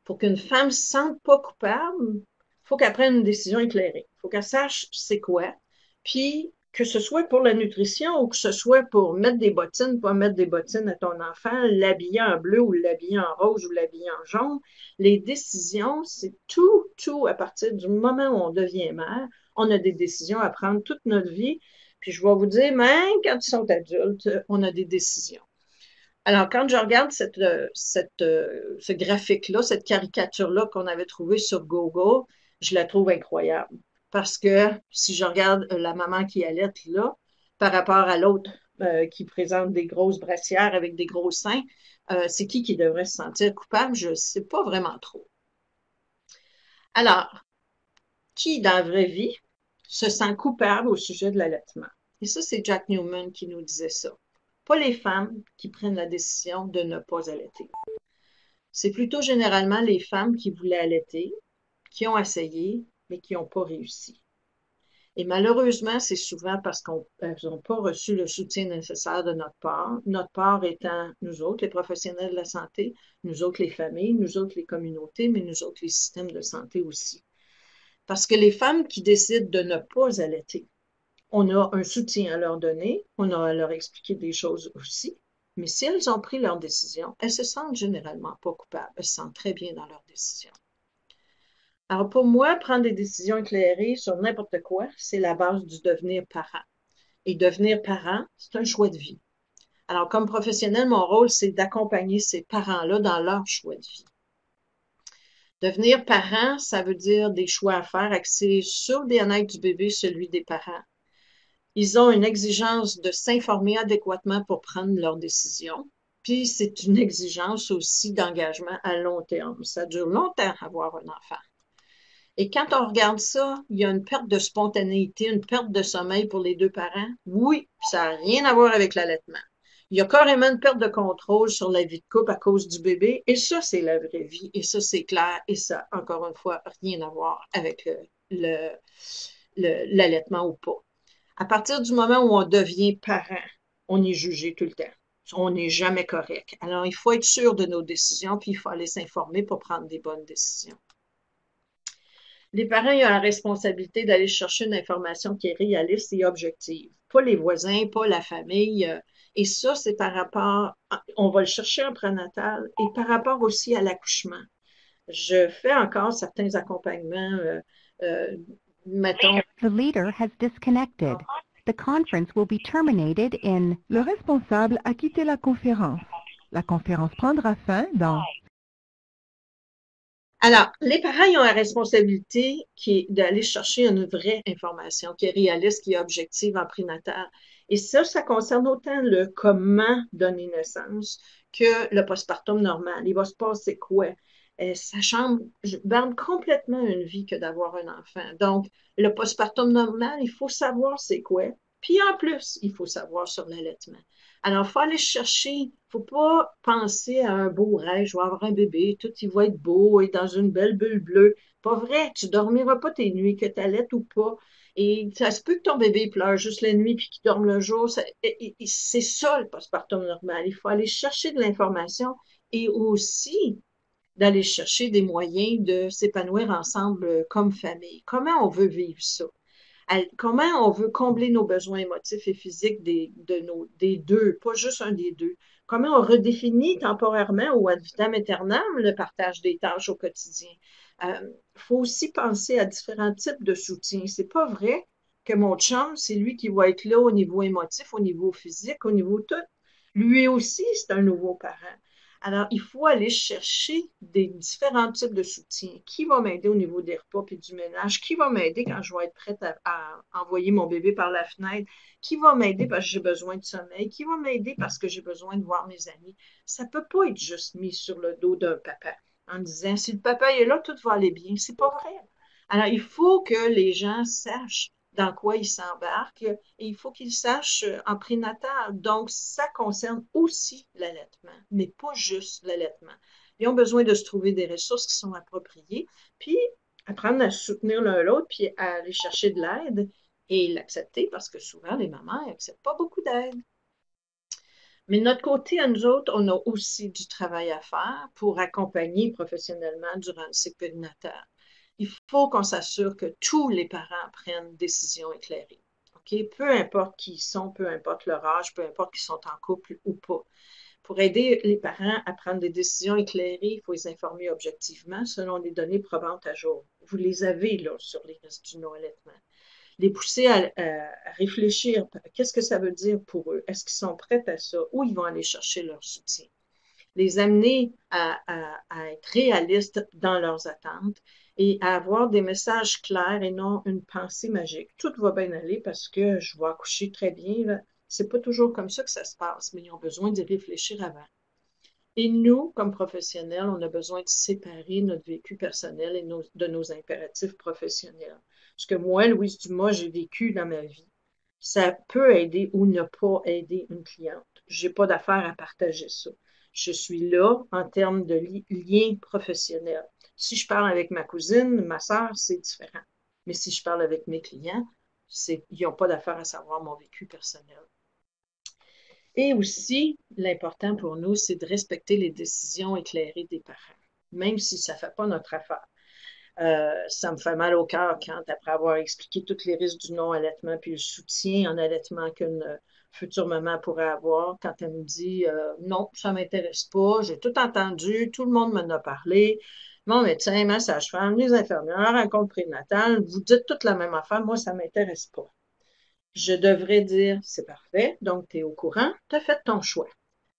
Pour qu'une femme ne se sente pas coupable, il faut qu'elle prenne une décision éclairée. Il faut qu'elle sache c'est quoi. Puis, que ce soit pour la nutrition ou que ce soit pour mettre des bottines, pas mettre des bottines à ton enfant, l'habiller en bleu ou l'habiller en rose ou l'habiller en jaune, les décisions, c'est tout à partir du moment où on devient mère. On a des décisions à prendre toute notre vie. Puis je vais vous dire, même quand ils sont adultes, on a des décisions. Alors, quand je regarde ce graphique-là, cette caricature-là qu'on avait trouvée sur Google, je la trouve incroyable. Parce que si je regarde la maman qui allait là, par rapport à l'autre qui présente des grosses brassières avec des gros seins, c'est qui devrait se sentir coupable? Je ne sais pas vraiment trop. Alors, qui dans la vraie vie se sent coupable au sujet de l'allaitement? Et ça, c'est Jack Newman qui nous disait ça. Pas les femmes qui prennent la décision de ne pas allaiter. C'est plutôt généralement les femmes qui voulaient allaiter, qui ont essayé, mais qui n'ont pas réussi. Et malheureusement, c'est souvent parce qu'elles n'ont pas reçu le soutien nécessaire de notre part étant nous autres, les professionnels de la santé, nous autres, les familles, nous autres, les communautés, mais nous autres, les systèmes de santé aussi. Parce que les femmes qui décident de ne pas allaiter, on a un soutien à leur donner, on a à leur expliquer des choses aussi, mais si elles ont pris leur décision, elles se sentent généralement pas coupables, elles se sentent très bien dans leur décision. Alors pour moi, prendre des décisions éclairées sur n'importe quoi, c'est la base du devenir parent. Et devenir parent, c'est un choix de vie. Alors comme professionnel, mon rôle, c'est d'accompagner ces parents-là dans leur choix de vie. Devenir parent, ça veut dire des choix à faire axés sur le bien-être du bébé, celui des parents. Ils ont une exigence de s'informer adéquatement pour prendre leurs décisions. Puis c'est une exigence aussi d'engagement à long terme. Ça dure longtemps avoir un enfant. Et quand on regarde ça, il y a une perte de spontanéité, une perte de sommeil pour les deux parents. Oui, ça n'a rien à voir avec l'allaitement. Il y a carrément une perte de contrôle sur la vie de couple à cause du bébé. Et ça, c'est la vraie vie. Et ça, c'est clair. Et ça, encore une fois, rien à voir avec l'allaitement ou pas. À partir du moment où on devient parent, on est jugé tout le temps. On n'est jamais correct. Alors, il faut être sûr de nos décisions, puis il faut aller s'informer pour prendre des bonnes décisions. Les parents ils ont la responsabilité d'aller chercher une information qui est réaliste et objective. Pas les voisins, pas la famille. Et ça, c'est par rapport, on va le chercher en prénatal et par rapport aussi à l'accouchement. Je fais encore certains accompagnements, mettons. The leader has disconnected. The conference will be terminated in... Le responsable a quitté la conférence. La conférence prendra fin dans... Alors, les parents ils ont la responsabilité qui est d'aller chercher une vraie information qui est réaliste, qui est objective en prénatal. Et ça concerne autant le comment donner naissance que le postpartum normal. Il va se passer quoi? Ça change complètement une vie que d'avoir un enfant. Donc, le postpartum normal, il faut savoir c'est quoi. Puis en plus, il faut savoir sur l'allaitement. Alors, il faut aller chercher, il ne faut pas penser à un beau rêve, je vais avoir un bébé, tout il va être beau et dans une belle bulle bleue. Pas vrai, tu dormiras pas tes nuits, que tu allaites ou pas. Et ça se peut que ton bébé pleure juste la nuit puis qu'il dorme le jour. C'est ça le postpartum normal. Il faut aller chercher de l'information et aussi d'aller chercher des moyens de s'épanouir ensemble comme famille. Comment on veut vivre ça? Comment on veut combler nos besoins émotifs et physiques des deux, pas juste un des deux. Comment on redéfinit temporairement ou ad vitam aeternam le partage des tâches au quotidien. Faut aussi penser à différents types de soutien. C'est pas vrai que mon chum, c'est lui qui va être là au niveau émotif, au niveau physique, au niveau tout. Lui aussi, c'est un nouveau parent. Alors, il faut aller chercher des différents types de soutien. Qui va m'aider au niveau des repas et du ménage? Qui va m'aider quand je vais être prête à envoyer mon bébé par la fenêtre? Qui va m'aider parce que j'ai besoin de sommeil? Qui va m'aider parce que j'ai besoin de voir mes amis? Ça peut pas être juste mis sur le dos d'un papa en disant, si le papa est là, tout va aller bien. C'est pas vrai. Alors, il faut que les gens sachent dans quoi ils s'embarquent et il faut qu'ils sachent en prénatal. Donc, ça concerne aussi l'allaitement, mais pas juste l'allaitement. Ils ont besoin de se trouver des ressources qui sont appropriées, puis apprendre à soutenir l'un l'autre, puis à aller chercher de l'aide et l'accepter parce que souvent, les mamans n'acceptent pas beaucoup d'aide. Mais de notre côté, à nous autres, on a aussi du travail à faire pour accompagner professionnellement durant le cycle périnatal. Il faut qu'on s'assure que tous les parents prennent une décision éclairée. Okay? Peu importe qui ils sont, peu importe leur âge, peu importe qu'ils sont en couple ou pas. Pour aider les parents à prendre des décisions éclairées, il faut les informer objectivement selon les données probantes à jour. Vous les avez là sur les risques du non-allaitement. Les pousser à réfléchir. Qu'est-ce que ça veut dire pour eux? Est-ce qu'ils sont prêts à ça? Où ils vont aller chercher leur soutien? Les amener à être réalistes dans leurs attentes et à avoir des messages clairs et non une pensée magique. Tout va bien aller parce que je vais accoucher très bien. C'est pas toujours comme ça que ça se passe, mais ils ont besoin d'y réfléchir avant. Et nous, comme professionnels, on a besoin de séparer notre vécu personnel et de nos impératifs professionnels. Ce que moi, Louise Dumas, j'ai vécu dans ma vie, ça peut aider ou ne pas aider une cliente. Je n'ai pas d'affaire à partager ça. Je suis là en termes de lien professionnel. Si je parle avec ma cousine, ma sœur, c'est différent. Mais si je parle avec mes clients, ils n'ont pas d'affaire à savoir mon vécu personnel. Et aussi, l'important pour nous, c'est de respecter les décisions éclairées des parents, même si ça ne fait pas notre affaire. Ça me fait mal au cœur quand, après avoir expliqué tous les risques du non-allaitement puis le soutien en allaitement qu'une future maman pourrait avoir, quand elle me dit non, ça ne m'intéresse pas, j'ai tout entendu, tout le monde m'en a parlé, mon médecin, ma sage-femme, les infirmières, un compte prénatal, vous dites toute la même affaire, moi, ça ne m'intéresse pas. Je devrais dire, c'est parfait, donc tu es au courant, tu as fait ton choix.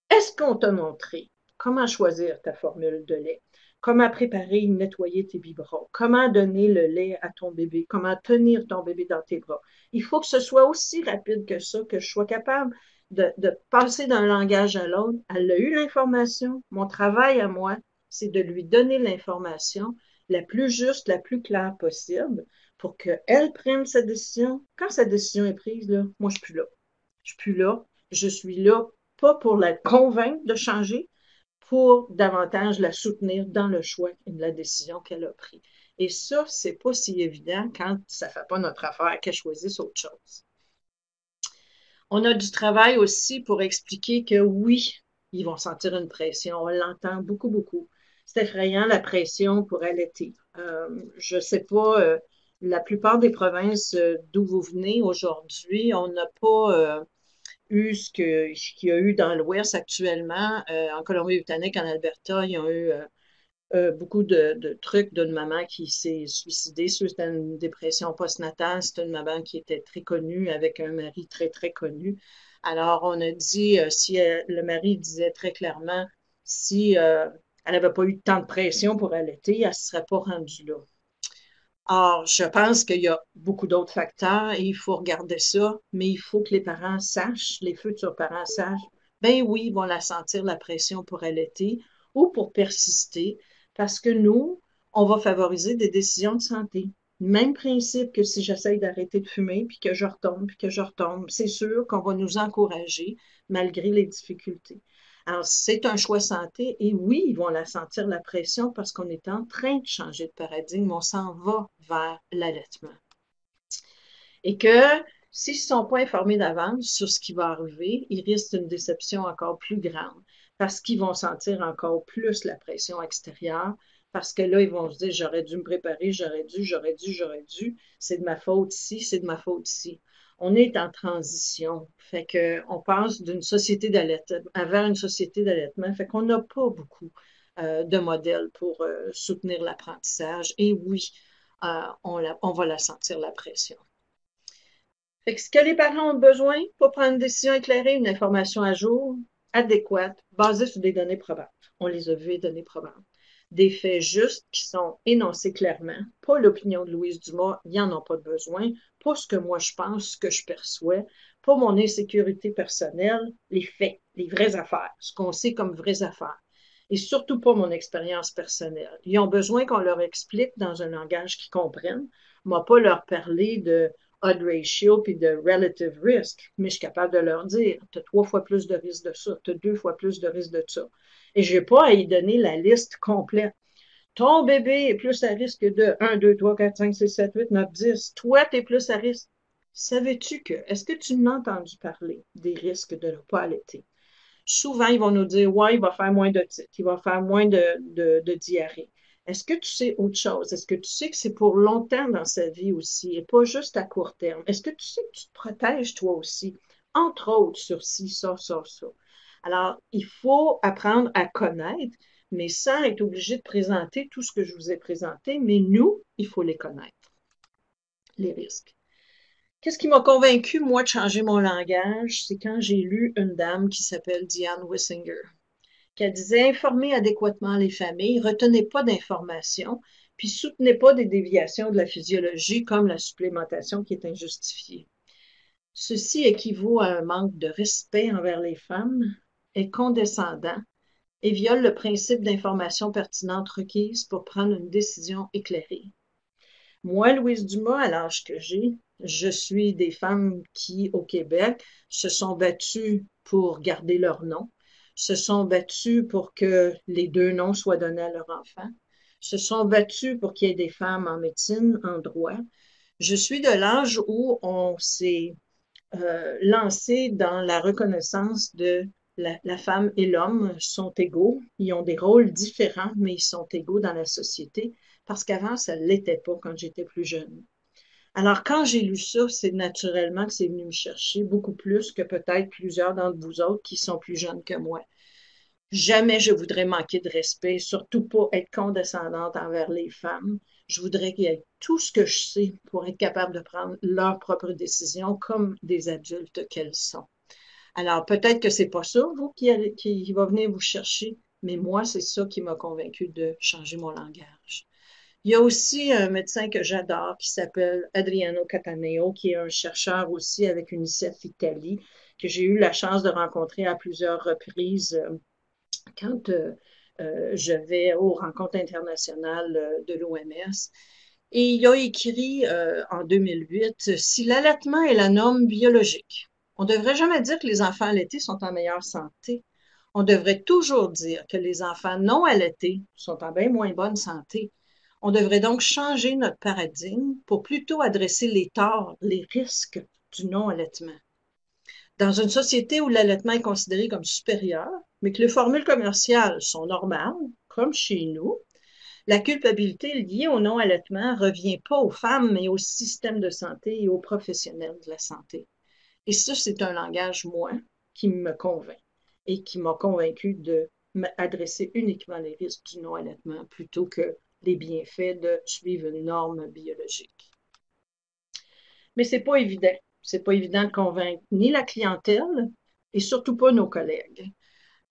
Est-ce qu'on t'a montré comment choisir ta formule de lait? comment préparer et nettoyer tes biberons, comment donner le lait à ton bébé, comment tenir ton bébé dans tes bras. Il faut que ce soit aussi rapide que ça, que je sois capable de passer d'un langage à l'autre. Elle a eu l'information. Mon travail à moi, c'est de lui donner l'information la plus juste, la plus claire possible pour qu'elle prenne sa décision. Quand sa décision est prise, là, moi, je suis plus là. Je suis plus là. Je suis là, pas pour la convaincre de changer, pour davantage la soutenir dans le choix et la décision qu'elle a prise. Et ça, c'est pas si évident quand ça fait pas notre affaire qu'elle choisisse autre chose. On a du travail aussi pour expliquer que oui, ils vont sentir une pression. On l'entend beaucoup, beaucoup. C'est effrayant, la pression pour allaiter. Je sais pas, la plupart des provinces d'où vous venez aujourd'hui, on n'a pas eu ce qu'il y a eu dans l'Ouest actuellement. En Colombie-Britannique, en Alberta, il y a eu beaucoup de trucs d'une maman qui s'est suicidée suite à une dépression postnatale. C'est une maman qui était très connue avec un mari très, très connu. Alors, on a dit, si le mari disait très clairement, si elle n'avait pas eu tant de pression pour allaiter, elle ne se serait pas rendue là. Or, je pense qu'il y a beaucoup d'autres facteurs et il faut regarder ça, mais il faut que les parents sachent, les futurs parents sachent, ben oui, ils vont la sentir la pression pour allaiter ou pour persister, parce que nous, on va favoriser des décisions de santé. Même principe que si j'essaye d'arrêter de fumer, puis que je retombe, puis que je retombe, c'est sûr qu'on va nous encourager malgré les difficultés. Alors, c'est un choix santé et oui, ils vont la sentir la pression parce qu'on est en train de changer de paradigme, on s'en va vers l'allaitement. Et que s'ils ne sont pas informés d'avance sur ce qui va arriver, ils risquent une déception encore plus grande parce qu'ils vont sentir encore plus la pression extérieure parce que là, ils vont se dire, j'aurais dû me préparer, j'aurais dû, c'est de ma faute ici, c'est de ma faute ici. On est en transition, fait qu'on passe d'une société d'allaitement vers une société d'allaitement, fait qu'on n'a pas beaucoup de modèles pour soutenir l'apprentissage. Et oui, on va la sentir, la pression. Fait que ce que les parents ont besoin pour prendre une décision éclairée, une information à jour, adéquate, basée sur des données probantes. On les a vues, les données probantes. Des faits justes qui sont énoncés clairement, pas l'opinion de Louise Dumas, ils n'en ont pas de besoin, pas ce que moi je pense, ce que je perçois, pas mon insécurité personnelle, les faits, les vraies affaires, ce qu'on sait comme vraies affaires, et surtout pas mon expérience personnelle. Ils ont besoin qu'on leur explique dans un langage qu'ils comprennent, moi pas leur parler de odd ratio puis de relative risk, mais je suis capable de leur dire, tu as 3 fois plus de risque de ça, tu as 2 fois plus de risque de ça. Et je n'ai pas à y donner la liste complète. Ton bébé est plus à risque de 1, 2, 3, 4, 5, 6, 7, 8, 9, 10. Toi, tu es plus à risque. Savais-tu que, est-ce que tu m'as entendu parler des risques de ne pas allaiter? Souvent, ils vont nous dire, ouais, il va faire moins de titres, il va faire moins de diarrhée. Est-ce que tu sais autre chose? Est-ce que tu sais que c'est pour longtemps dans sa vie aussi et pas juste à court terme? Est-ce que tu sais que tu te protèges toi aussi? Entre autres, sur ci, ça, ça, ça. Alors, il faut apprendre à connaître, mais sans être obligé de présenter tout ce que je vous ai présenté, mais nous, il faut les connaître, les risques. Qu'est-ce qui m'a convaincu, moi, de changer mon langage? C'est quand j'ai lu une dame qui s'appelle Diane Wissinger, qui disait informer adéquatement les familles, retenez pas d'informations, puis soutenez pas des déviations de la physiologie comme la supplémentation qui est injustifiée. Ceci équivaut à un manque de respect envers les femmes, est condescendant et viole le principe d'information pertinente requise pour prendre une décision éclairée. Moi, Louise Dumas, à l'âge que j'ai, je suis des femmes qui, au Québec, se sont battues pour garder leur nom, se sont battues pour que les 2 noms soient donnés à leurs enfants, se sont battues pour qu'il y ait des femmes en médecine, en droit. Je suis de l'âge où on s'est lancé dans la reconnaissance de la femme et l'homme sont égaux. Ils ont des rôles différents, mais ils sont égaux dans la société parce qu'avant, ça ne l'était pas quand j'étais plus jeune. Alors, quand j'ai lu ça, c'est naturellement que c'est venu me chercher beaucoup plus que peut-être plusieurs d'entre vous autres qui sont plus jeunes que moi. Jamais je voudrais manquer de respect, surtout pas être condescendante envers les femmes. Je voudrais qu'il y ait tout ce que je sais pour être capable de prendre leurs propres décisions comme des adultes qu'elles sont. Alors, peut-être que c'est pas ça, vous, qui va venir vous chercher, Mais moi, c'est ça qui m'a convaincue de changer mon langage. Il y a aussi un médecin que j'adore qui s'appelle Adriano Cataneo, qui est un chercheur aussi avec UNICEF Italie, que j'ai eu la chance de rencontrer à plusieurs reprises quand je vais aux rencontres internationales de l'OMS. Et il a écrit en 2008, si l'allaitement est la norme biologique, on ne devrait jamais dire que les enfants allaités sont en meilleure santé. On devrait toujours dire que les enfants non allaités sont en bien moins bonne santé. On devrait donc changer notre paradigme pour plutôt adresser les torts, les risques du non-allaitement. Dans une société où l'allaitement est considéré comme supérieur, mais que les formules commerciales sont normales, comme chez nous, la culpabilité liée au non-allaitement ne revient pas aux femmes, mais au système de santé et aux professionnels de la santé. Et ça, c'est un langage, moi, qui me convainc et qui m'a convaincu de m'adresser uniquement les risques du non-allaitement plutôt que les bienfaits de suivre une norme biologique. Mais c'est pas évident. C'est pas évident de convaincre ni la clientèle et surtout pas nos collègues.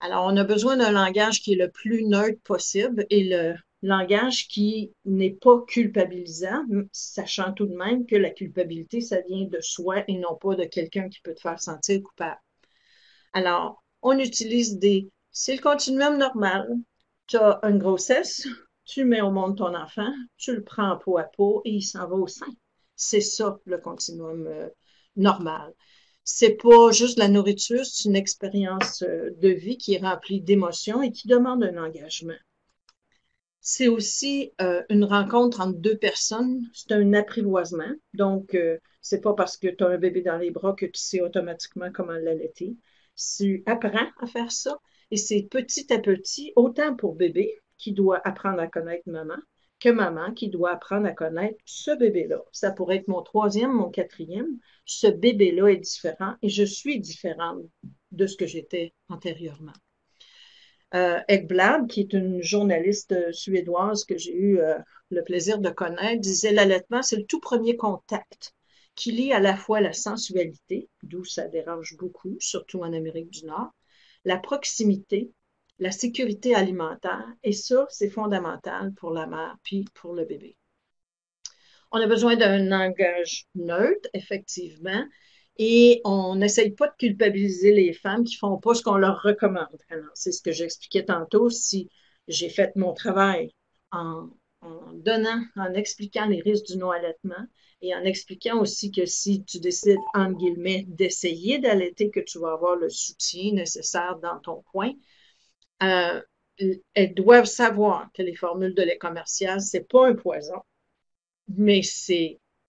Alors, on a besoin d'un langage qui est le plus neutre possible et le langage qui n'est pas culpabilisant, sachant tout de même que la culpabilité, ça vient de soi et non pas de quelqu'un qui peut te faire sentir coupable. Alors, on utilise c'est le continuum normal. Tu as une grossesse, tu mets au monde ton enfant, tu le prends peau à peau et il s'en va au sein. C'est ça, le continuum normal. C'est pas juste la nourriture, c'est une expérience de vie qui est remplie d'émotions et qui demande un engagement. C'est aussi une rencontre entre deux personnes, c'est un apprivoisement. Donc, c'est pas parce que tu as un bébé dans les bras que tu sais automatiquement comment l'allaiter. Tu apprends à faire ça et c'est petit à petit, autant pour bébé qui doit apprendre à connaître maman, que maman qui doit apprendre à connaître ce bébé-là. Ça pourrait être mon troisième, mon quatrième. Ce bébé-là est différent et je suis différente de ce que j'étais antérieurement. Ekblad, qui est une journaliste suédoise que j'ai eu le plaisir de connaître, disait l'allaitement, c'est le tout premier contact qui lie à la fois la sensualité, d'où ça dérange beaucoup, surtout en Amérique du Nord, la proximité, la sécurité alimentaire, et ça, c'est fondamental pour la mère puis pour le bébé. On a besoin d'un langage neutre, effectivement, et on n'essaye pas de culpabiliser les femmes qui font pas ce qu'on leur recommande. Alors, c'est ce que j'expliquais tantôt. Si j'ai fait mon travail en en expliquant les risques du non-allaitement et en expliquant aussi que si tu décides, entre guillemets, d'essayer d'allaiter, que tu vas avoir le soutien nécessaire dans ton coin, elles doivent savoir que les formules de lait commercial, c'est pas un poison, mais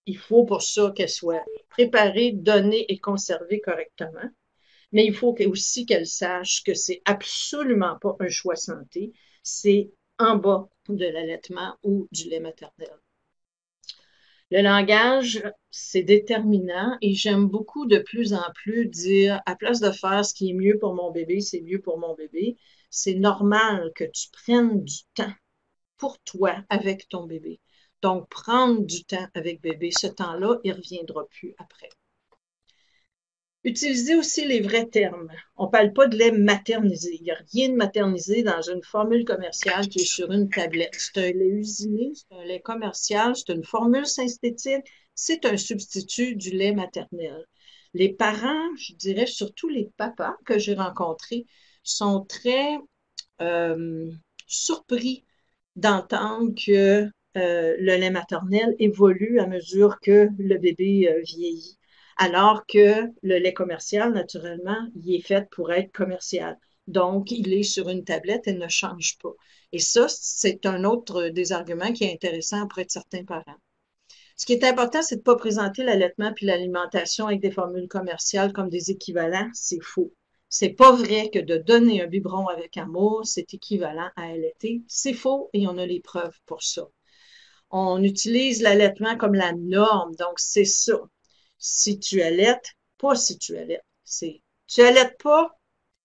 il faut pour ça qu'elles soient préparées, données et conservées correctement. Mais il faut aussi qu'elles sachent que c'est absolument pas un choix santé, c'est en bas de l'allaitement ou du lait maternel. Le langage, c'est déterminant et j'aime beaucoup de plus en plus dire, à place de faire ce qui est mieux pour mon bébé, c'est mieux pour mon bébé. C'est normal que tu prennes du temps pour toi avec ton bébé. Donc, prendre du temps avec bébé, ce temps-là, il ne reviendra plus après. Utilisez aussi les vrais termes. On ne parle pas de lait maternisé. Il n'y a rien de maternisé dans une formule commerciale qui est sur une tablette. C'est un lait usiné, c'est un lait commercial, c'est une formule synthétique, c'est un substitut du lait maternel. Les parents, je dirais surtout les papas que j'ai rencontrés, sont très surpris d'entendre que le lait maternel évolue à mesure que le bébé vieillit. Alors que le lait commercial, naturellement, il est fait pour être commercial. Donc, il est sur une tablette et ne change pas. Et ça, c'est un autre des arguments qui est intéressant auprès de certains parents. Ce qui est important, c'est de ne pas présenter l'allaitement puis l'alimentation avec des formules commerciales comme des équivalents. C'est faux. C'est pas vrai que de donner un biberon avec amour, c'est équivalent à allaiter. C'est faux et on a les preuves pour ça. On utilise l'allaitement comme la norme, donc c'est ça. Si tu allaites, pas si tu allaites. Tu allaites pas,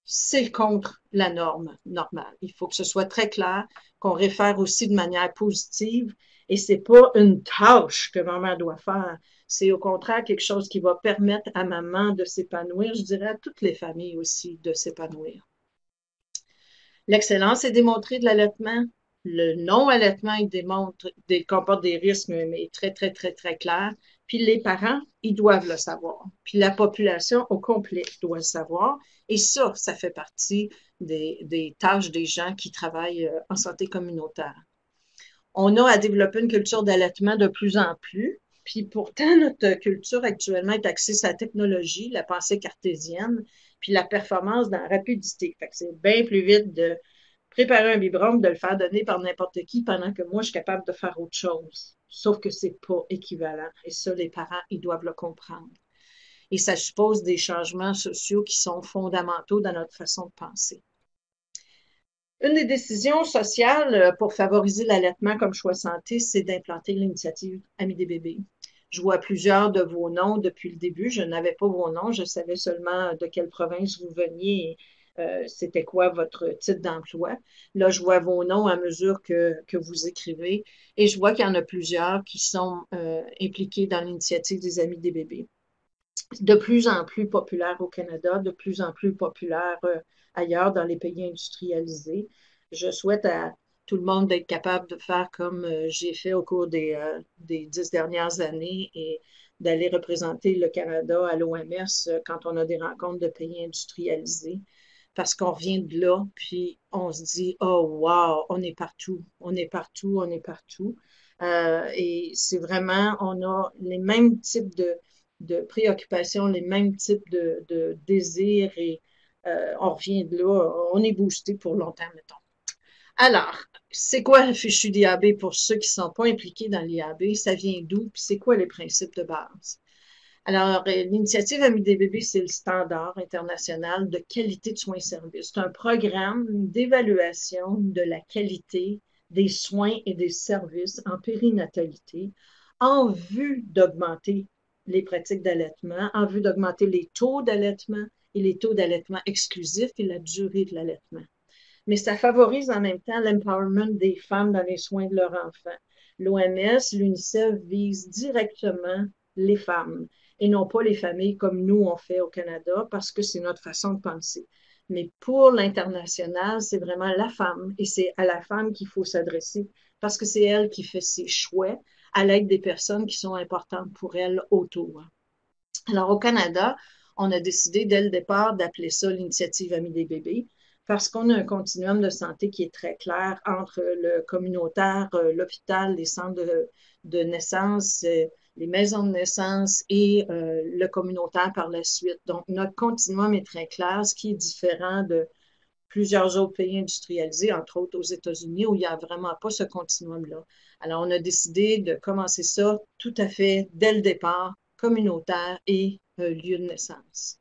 c'est contre la norme normale. Il faut que ce soit très clair, qu'on réfère aussi de manière positive et c'est pas une tâche que maman doit faire. C'est au contraire quelque chose qui va permettre à maman de s'épanouir, je dirais à toutes les familles aussi de s'épanouir. L'excellence est démontrée de l'allaitement. Le non-allaitement, comporte des risques, mais très, très, très, très clairs. Puis les parents, ils doivent le savoir. Puis la population au complet doit le savoir. Et ça fait partie des tâches des gens qui travaillent en santé communautaire. On a à développer une culture d'allaitement de plus en plus. Puis pourtant, notre culture actuellement est axée sur la technologie, la pensée cartésienne, puis la performance dans la rapidité. Fait que c'est bien plus vite de préparer un biberon, de le faire donner par n'importe qui pendant que moi, je suis capable de faire autre chose. Sauf que c'est pas équivalent. Et ça, les parents, ils doivent le comprendre. Et ça suppose des changements sociaux qui sont fondamentaux dans notre façon de penser. Une des décisions sociales pour favoriser l'allaitement comme choix santé, c'est d'implanter l'initiative Amis des bébés. Je vois plusieurs de vos noms depuis le début. Je n'avais pas vos noms, je savais seulement de quelle province vous veniez et c'était quoi votre titre d'emploi. Là, je vois vos noms à mesure que vous écrivez et je vois qu'il y en a plusieurs qui sont impliqués dans l'initiative des Amis des bébés. De plus en plus populaire au Canada, de plus en plus populaire ailleurs dans les pays industrialisés. Je souhaite à tout le monde d'être capable de faire comme j'ai fait au cours des 10 dernières années et d'aller représenter le Canada à l'OMS quand on a des rencontres de pays industrialisés. Parce qu'on revient de là, puis on se dit, oh wow, on est partout, on est partout, on est partout. Et c'est vraiment, on a les mêmes types de préoccupations, les mêmes types de désirs et on revient de là, on est boosté pour longtemps, mettons. Alors, c'est quoi le fichu d'IAB pour ceux qui ne sont pas impliqués dans l'IAB? Ça vient d'où? Puis c'est quoi les principes de base? Alors, l'initiative Amis des bébés, c'est le standard international de qualité de soins et services. C'est un programme d'évaluation de la qualité des soins et des services en périnatalité en vue d'augmenter les pratiques d'allaitement, en vue d'augmenter les taux d'allaitement et les taux d'allaitement exclusifs et la durée de l'allaitement. Mais ça favorise en même temps l'empowerment des femmes dans les soins de leurs enfants. L'OMS, l'UNICEF vise directement les femmes et non pas les familles comme nous on fait au Canada parce que c'est notre façon de penser. Mais pour l'international, c'est vraiment la femme et c'est à la femme qu'il faut s'adresser parce que c'est elle qui fait ses choix à l'aide des personnes qui sont importantes pour elle autour. Alors au Canada, on a décidé dès le départ d'appeler ça l'initiative Amis des bébés parce qu'on a un continuum de santé qui est très clair entre le communautaire, l'hôpital, les centres de naissance, les maisons de naissance et le communautaire par la suite. Donc, notre continuum est très clair, ce qui est différent de plusieurs autres pays industrialisés, entre autres aux États-Unis, où il n'y a vraiment pas ce continuum-là. Alors, on a décidé de commencer ça tout à fait dès le départ, communautaire et lieu de naissance.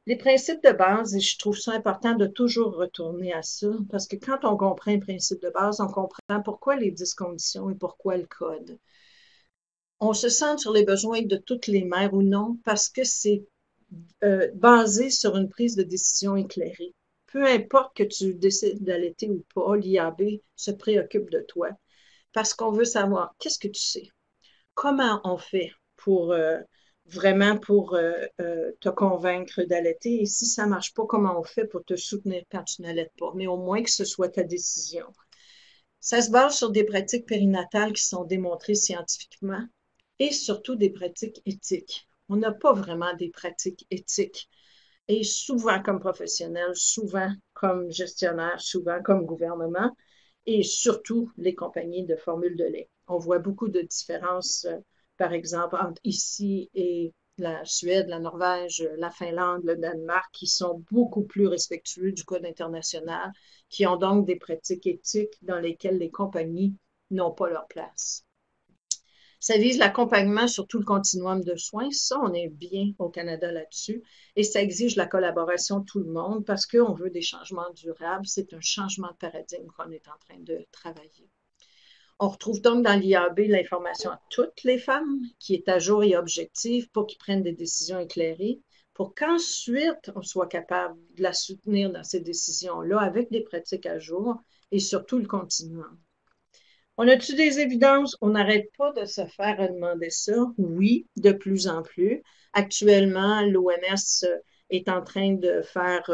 Les principes de base, et je trouve ça important de toujours retourner à ça, parce que quand on comprend les principes de base, on comprend pourquoi les 10 conditions et pourquoi le code. On se centre sur les besoins de toutes les mères ou non, parce que c'est basé sur une prise de décision éclairée. Peu importe que tu décides d'allaiter ou pas, l'IAB se préoccupe de toi, parce qu'on veut savoir qu'est-ce que tu sais, comment on fait pour vraiment pour te convaincre d'allaiter et si ça ne marche pas, comment on fait pour te soutenir quand tu n'allaites pas, mais au moins que ce soit ta décision. Ça se base sur des pratiques périnatales qui sont démontrées scientifiquement et surtout des pratiques éthiques. On n'a pas vraiment des pratiques éthiques et souvent comme professionnel, souvent comme gestionnaire, souvent comme gouvernement et surtout les compagnies de formules de lait. On voit beaucoup de différences par exemple, entre ici et la Suède, la Norvège, la Finlande, le Danemark, qui sont beaucoup plus respectueux du code international, qui ont donc des pratiques éthiques dans lesquelles les compagnies n'ont pas leur place. Ça vise l'accompagnement sur tout le continuum de soins. Ça, on est bien au Canada là-dessus. Et ça exige la collaboration de tout le monde parce qu'on veut des changements durables. C'est un changement de paradigme qu'on est en train de travailler. On retrouve donc dans l'IAB l'information à toutes les femmes qui est à jour et objective pour qu'ils prennent des décisions éclairées, pour qu'ensuite on soit capable de la soutenir dans ces décisions-là avec des pratiques à jour et surtout le continuum. On a-tu des évidences? On n'arrête pas de se faire demander ça. Oui, de plus en plus. Actuellement, l'OMS est en train de faire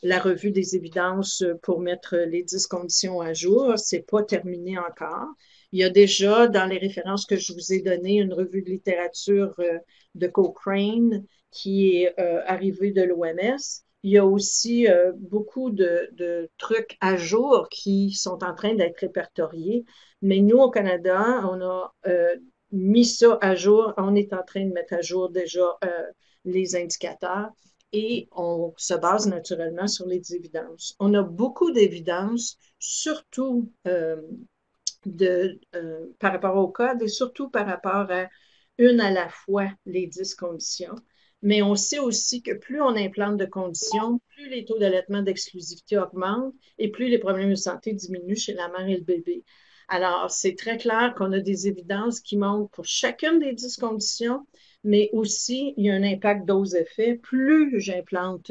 la revue des évidences pour mettre les 10 conditions à jour. C'est pas terminé encore. Il y a déjà, dans les références que je vous ai données, une revue de littérature de Cochrane qui est arrivée de l'OMS. Il y a aussi beaucoup de trucs à jour qui sont en train d'être répertoriés. Mais nous, au Canada, on a mis ça à jour. On est en train de mettre à jour déjà les indicateurs et on se base naturellement sur les évidences. On a beaucoup d'évidences, surtout par rapport au code et surtout par rapport à une à la fois les 10 conditions. Mais on sait aussi que plus on implante de conditions, plus les taux d'allaitement d'exclusivité augmentent et plus les problèmes de santé diminuent chez la mère et le bébé. Alors, c'est très clair qu'on a des évidences qui montrent pour chacune des 10 conditions, mais aussi il y a un impact dose-effet. Plus j'implante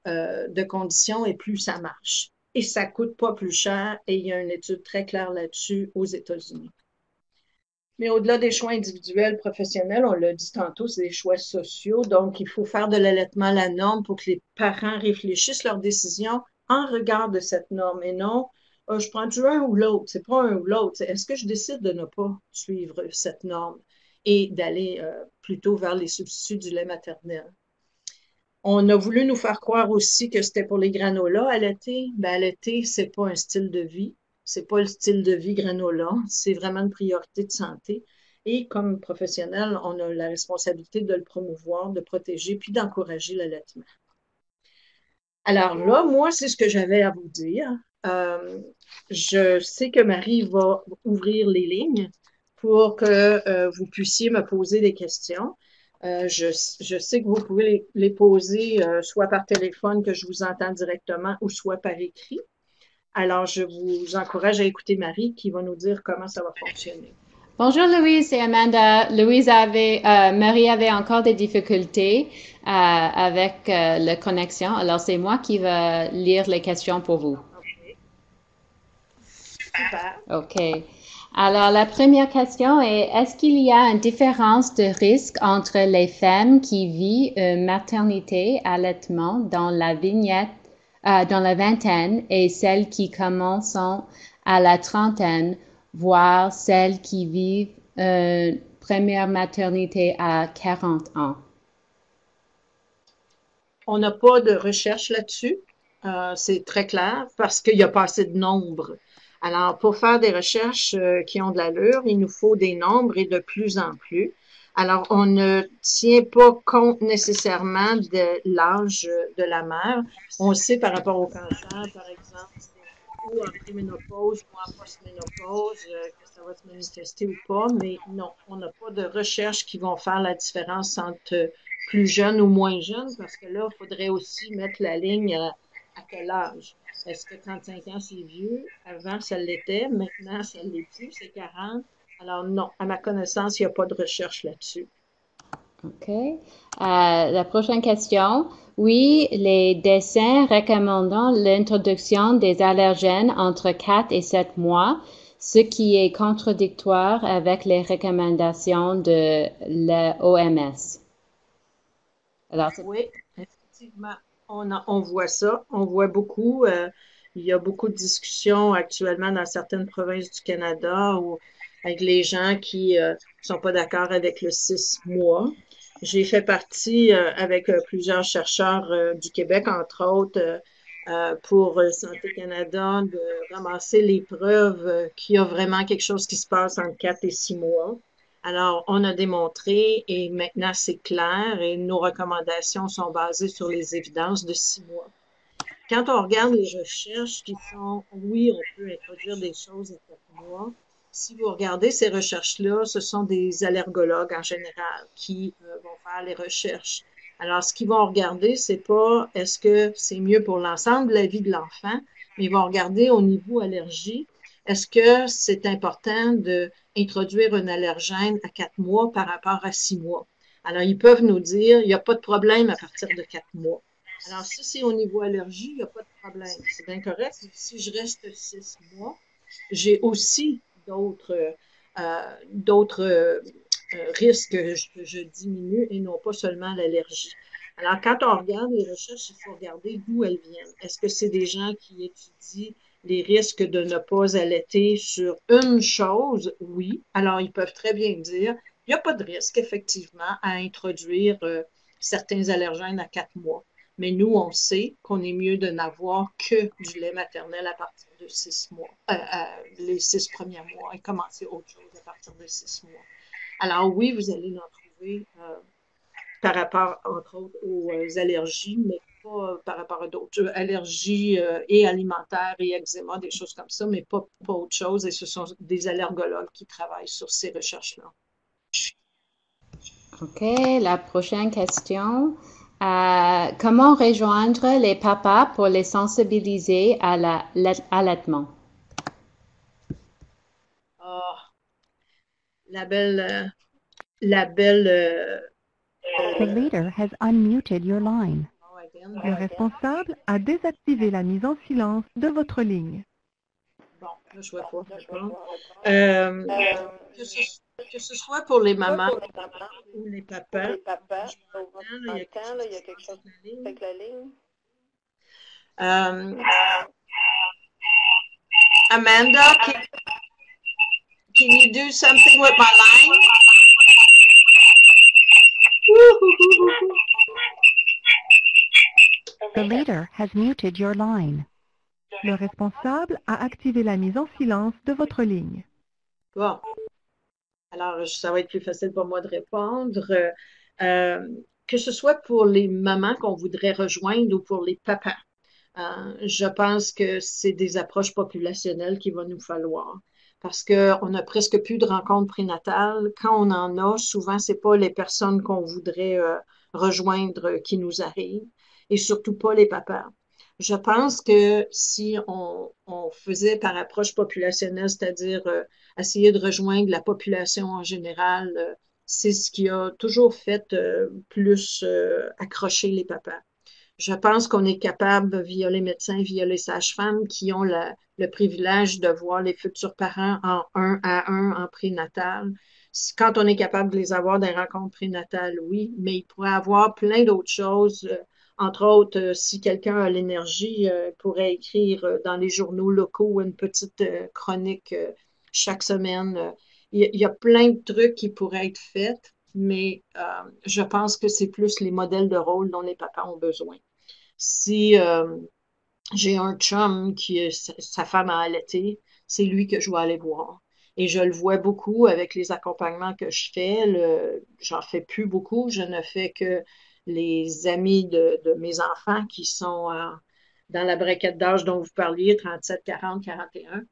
de conditions et plus ça marche. Et ça coûte pas plus cher et il y a une étude très claire là-dessus aux États-Unis. Mais au-delà des choix individuels, professionnels, on l'a dit tantôt, c'est des choix sociaux. Donc, il faut faire de l'allaitement la norme pour que les parents réfléchissent leurs décisions en regard de cette norme et non, je prends du un ou l'autre. C'est pas un ou l'autre. Est-ce que je décide de ne pas suivre cette norme et d'aller plutôt vers les substituts du lait maternel? On a voulu nous faire croire aussi que c'était pour les granolas allaiter. Ben, allaiter, c'est pas un style de vie. C'est pas le style de vie granola. C'est vraiment une priorité de santé. Et comme professionnel, on a la responsabilité de le promouvoir, de protéger, puis d'encourager l'allaitement. Alors là, moi, c'est ce que j'avais à vous dire. Je sais que Marie va ouvrir les lignes pour que vous puissiez me poser des questions. Je sais que vous pouvez les poser soit par téléphone, que je vous entends directement, ou soit par écrit. Alors, je vous encourage à écouter Marie qui va nous dire comment ça va fonctionner. Bonjour Louise, c'est Amanda. Marie avait encore des difficultés avec la connexion, alors c'est moi qui vais lire les questions pour vous. OK. Super. OK. Alors, la première question est, est-ce qu'il y a une différence de risque entre les femmes qui vivent une maternité allaitement dans la vingtaine et celles qui commencent à la trentaine, voire celles qui vivent une première maternité à 40 ans? On n'a pas de recherche là-dessus. C'est très clair parce qu'il n'y a pas assez de nombres. Alors, pour faire des recherches qui ont de l'allure, il nous faut des nombres et de plus en plus. Alors, on ne tient pas compte nécessairement de l'âge de la mère. On sait par rapport au cancer, par exemple, ou en préménopause ou en postménopause, que ça va se manifester ou pas, mais non, on n'a pas de recherches qui vont faire la différence entre plus jeunes ou moins jeunes, parce que là, il faudrait aussi mettre la ligne à quel âge. Est-ce que 35 ans, c'est vieux? Avant, ça l'était. Maintenant, ça ne l'est plus. C'est 40. Alors, non, à ma connaissance, il n'y a pas de recherche là-dessus. OK. La prochaine question. Oui, les dessins recommandant l'introduction des allergènes entre 4 et 7 mois, ce qui est contradictoire avec les recommandations de l'OMS. Alors, oui, effectivement, on voit ça. On voit beaucoup. Il y a beaucoup de discussions actuellement dans certaines provinces du Canada avec les gens qui ne sont pas d'accord avec le 6 mois. J'ai fait partie avec plusieurs chercheurs du Québec, entre autres, pour Santé Canada, de ramasser les preuves qu'il y a vraiment quelque chose qui se passe entre 4 et 6 mois. Alors, on a démontré et maintenant c'est clair et nos recommandations sont basées sur les évidences de 6 mois. Quand on regarde les recherches qui sont, oui, on peut introduire des choses à 4 mois. Si vous regardez ces recherches-là, ce sont des allergologues en général qui vont faire les recherches. Alors, ce qu'ils vont regarder, c'est pas est-ce que c'est mieux pour l'ensemble de la vie de l'enfant, mais ils vont regarder au niveau allergie. Est-ce que c'est important d'introduire un allergène à 4 mois par rapport à 6 mois? Alors, ils peuvent nous dire, il n'y a pas de problème à partir de 4 mois. Alors, si c'est au niveau allergie, il n'y a pas de problème. C'est bien correct. Si je reste 6 mois, j'ai aussi d'autres risques que je diminue et non pas seulement l'allergie. Alors, quand on regarde les recherches, il faut regarder d'où elles viennent. Est-ce que c'est des gens qui étudient les risques de ne pas allaiter sur une chose? Oui. Alors, ils peuvent très bien dire, il n'y a pas de risque, effectivement, à introduire certains allergènes à 4 mois. Mais nous, on sait qu'on est mieux de n'avoir que du lait maternel à partir de 6 mois, les 6 premiers mois, et commencer autre chose à partir de 6 mois. Alors oui, vous allez en trouver par rapport, entre autres, aux allergies, mais pas par rapport à d'autres allergies et alimentaires et eczéma, des choses comme ça, mais pas autre chose. Et ce sont des allergologues qui travaillent sur ces recherches-là. OK, la prochaine question. Comment rejoindre les papas pour les sensibiliser à l'allaitement? Ah, la belle The leader has unmuted your line. Le responsable a désactivé la mise en silence de votre ligne. Bon, là, je vais pouvoir répondre. Que ce soit pour les mamans ou les papas, il y a quelque chose avec la ligne. Amanda, can you do something with my line? The leader has muted your line. Le responsable a activé la mise en silence de votre ligne. Bon. Alors, ça va être plus facile pour moi de répondre. Que ce soit pour les mamans qu'on voudrait rejoindre ou pour les papas, je pense que c'est des approches populationnelles qu'il va nous falloir. Parce qu'on n'a presque plus de rencontres prénatales. Quand on en a, souvent, c'est pas les personnes qu'on voudrait rejoindre qui nous arrivent, et surtout pas les papas. Je pense que si on faisait par approche populationnelle, c'est-à-dire essayer de rejoindre la population en général, c'est ce qui a toujours fait plus accrocher les papas. Je pense qu'on est capable, via les médecins, via les sages-femmes, qui ont le privilège de voir les futurs parents en 1-à-1 en prénatal. Quand on est capable de les avoir dans les rencontres prénatales, oui, mais il pourrait y avoir plein d'autres choses. Entre autres, si quelqu'un a l'énergie, pourrait écrire dans les journaux locaux une petite chronique chaque semaine. Il y a plein de trucs qui pourraient être faits, mais je pense que c'est plus les modèles de rôle dont les papas ont besoin. Si j'ai un chum qui sa femme a allaité, c'est lui que je vais aller voir. Et je le vois beaucoup avec les accompagnements que je fais. J'en fais plus beaucoup. Je ne fais que les amis de mes enfants qui sont dans la braquette d'âge dont vous parliez, 37, 40, 41.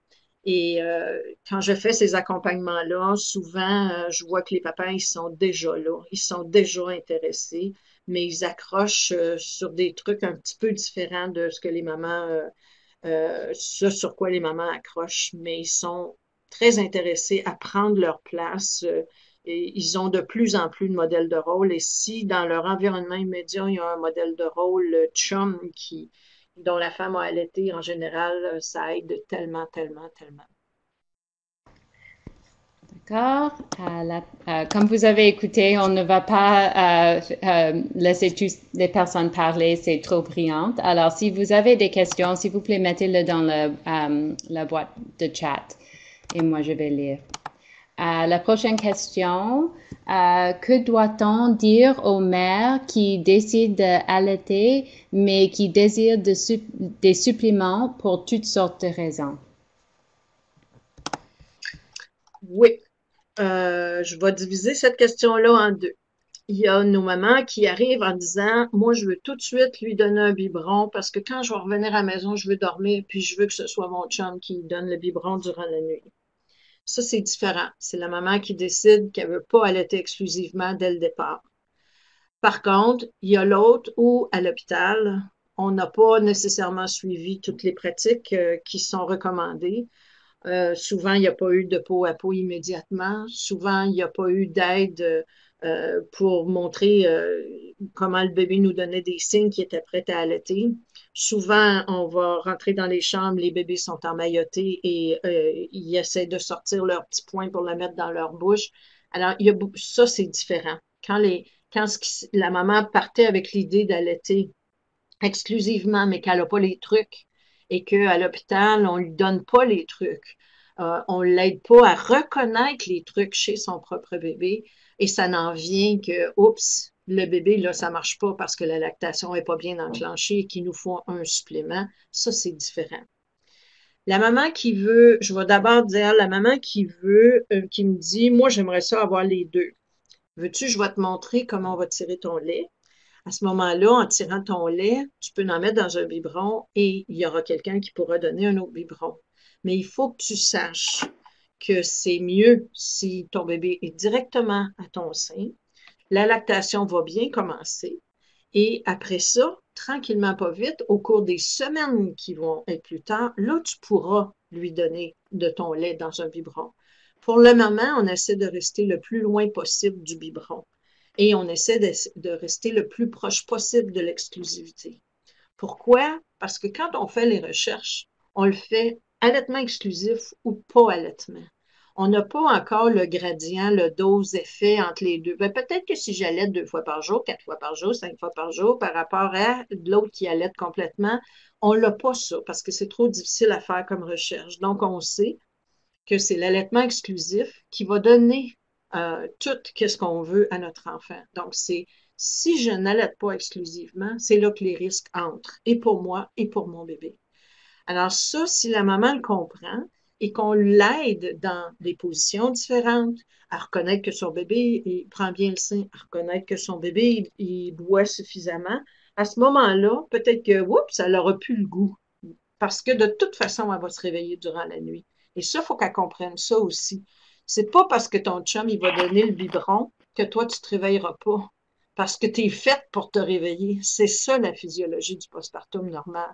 Et quand je fais ces accompagnements-là, souvent, je vois que les papas, ils sont déjà là. Ils sont déjà intéressés, mais ils accrochent sur des trucs un petit peu différents de ce que les mamans, ce sur quoi les mamans accrochent. Mais ils sont très intéressés à prendre leur place. Et ils ont de plus en plus de modèles de rôle. Et si dans leur environnement immédiat, il y a un modèle de rôle chum dont la femme a allaité, en général, ça aide tellement, tellement, tellement. D'accord. Comme vous avez écouté, on ne va pas laisser toutes les personnes parler, c'est trop brillant. Alors, si vous avez des questions, s'il vous plaît, mettez-le dans la boîte de chat et moi, je vais lire. La prochaine question, que doit-on dire aux mères qui décident d'allaiter, mais qui désirent des suppléments pour toutes sortes de raisons? Oui, je vais diviser cette question-là en deux. Il y a nos mamans qui arrivent en disant, moi, je veux tout de suite lui donner un biberon parce que quand je vais revenir à la maison, je veux dormir, puis je veux que ce soit mon chum qui donne le biberon durant la nuit. Ça, c'est différent. C'est la maman qui décide qu'elle veut pas allaiter exclusivement dès le départ. Par contre, il y a l'autre où, à l'hôpital, on n'a pas nécessairement suivi toutes les pratiques qui sont recommandées. Souvent, il n'y a pas eu de peau à peau immédiatement. Souvent, il n'y a pas eu d'aide pour montrer comment le bébé nous donnait des signes qui étaient prêts à allaiter. Souvent, on va rentrer dans les chambres, les bébés sont emmaillotés et ils essaient de sortir leur petit poing pour le mettre dans leur bouche. Alors, ça, c'est différent. Quand quand la maman partait avec l'idée d'allaiter exclusivement, mais qu'elle n'a pas les trucs et qu'à l'hôpital, on lui donne pas les trucs. On l'aide pas à reconnaître les trucs chez son propre bébé et ça n'en vient que, oups, le bébé, là, ça marche pas parce que la lactation est pas bien enclenchée et qu'il nous faut un supplément. Ça, c'est différent. La maman qui veut, je vais d'abord dire, la maman qui veut, qui me dit, moi, j'aimerais ça avoir les deux. Veux-tu, je vais te montrer comment on va tirer ton lait. À ce moment-là, en tirant ton lait, tu peux en mettre dans un biberon et il y aura quelqu'un qui pourra donner un autre biberon. Mais il faut que tu saches que c'est mieux si ton bébé est directement à ton sein. La lactation va bien commencer. Et après ça, tranquillement, pas vite, au cours des semaines qui vont être plus tard, là, tu pourras lui donner de ton lait dans un biberon. Pour le moment, on essaie de rester le plus loin possible du biberon et on essaie de rester le plus proche possible de l'exclusivité. Pourquoi? Parce que quand on fait les recherches, on le fait allaitement exclusif ou pas allaitement. On n'a pas encore le gradient, le dose-effet entre les deux. Ben, peut-être que si j'allaite 2 fois par jour, 4 fois par jour, 5 fois par jour, par rapport à l'autre qui allaite complètement, on l'a pas ça parce que c'est trop difficile à faire comme recherche. Donc, on sait que c'est l'allaitement exclusif qui va donner tout ce qu'on veut à notre enfant. Donc, c'est si je n'allaite pas exclusivement, c'est là que les risques entrent, et pour moi et pour mon bébé. Alors ça, si la maman le comprend et qu'on l'aide dans des positions différentes, à reconnaître que son bébé il prend bien le sein, à reconnaître que son bébé il boit suffisamment, à ce moment-là, peut-être que, oups, elle n'aura plus le goût. Parce que de toute façon, elle va se réveiller durant la nuit. Et ça, il faut qu'elle comprenne ça aussi. C'est pas parce que ton chum, il va donner le biberon que toi, tu te réveilleras pas. Parce que tu es faite pour te réveiller. C'est ça, la physiologie du postpartum normal.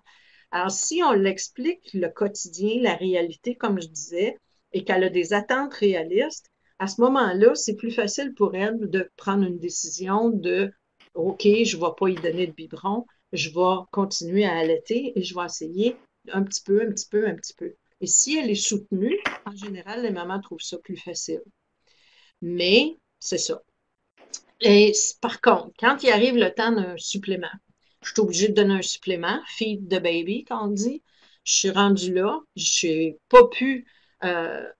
Alors, si on l'explique, le quotidien, la réalité, comme je disais, et qu'elle a des attentes réalistes, à ce moment-là, c'est plus facile pour elle de prendre une décision de OK, je ne vais pas y donner de biberon, je vais continuer à allaiter et je vais essayer un petit peu, un petit peu, un petit peu. Et si elle est soutenue, en général, les mamans trouvent ça plus facile. Mais c'est ça. Et par contre, quand il arrive le temps d'un supplément, je suis obligée de donner un supplément, feed the baby, quand on dit. Je suis rendue là,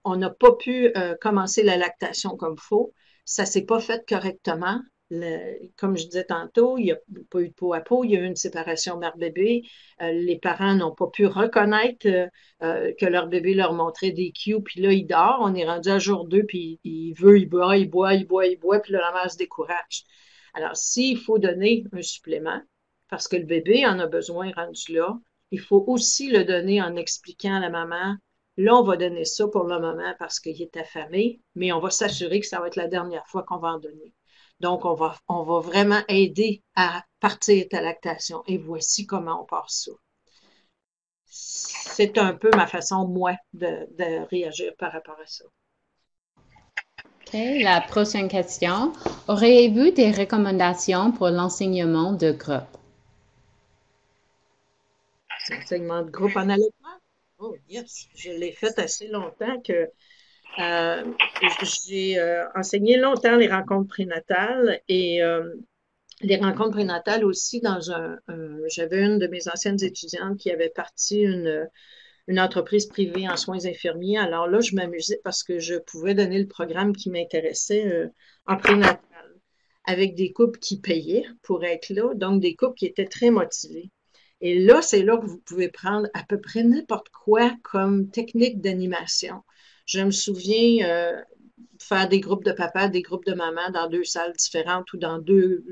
on n'a pas pu commencer la lactation comme il faut. Ça ne s'est pas fait correctement. Comme je disais tantôt, il n'y a pas eu de peau à peau, il y a eu une séparation mère-bébé. Les parents n'ont pas pu reconnaître que leur bébé leur montrait des cues, puis là, il dort. On est rendu à jour 2, puis il veut, il boit, il boit, il boit, il boit, puis là, la mère se décourage. Alors, s'il faut donner un supplément, parce que le bébé en a besoin rendu là, il faut aussi le donner en expliquant à la maman, là, on va donner ça pour le moment parce qu'il est affamé, mais on va s'assurer que ça va être la dernière fois qu'on va en donner. Donc, on va vraiment aider à partir ta lactation. Et voici comment on part ça. C'est un peu ma façon, moi, de réagir par rapport à ça. OK, la prochaine question. Auriez-vous des recommandations pour l'enseignement de groupe? L'enseignement de groupe en allaitement? Oh, yes! Je l'ai fait assez longtemps que j'ai enseigné longtemps les rencontres prénatales et les rencontres prénatales aussi j'avais une de mes anciennes étudiantes qui avait parti une entreprise privée en soins infirmiers. Alors là, je m'amusais parce que je pouvais donner le programme qui m'intéressait en prénatal avec des couples qui payaient pour être là, donc des couples qui étaient très motivés. Et là, c'est là que vous pouvez prendre à peu près n'importe quoi comme technique d'animation. Je me souviens faire des groupes de papa, des groupes de maman dans 2 salles différentes ou dans 2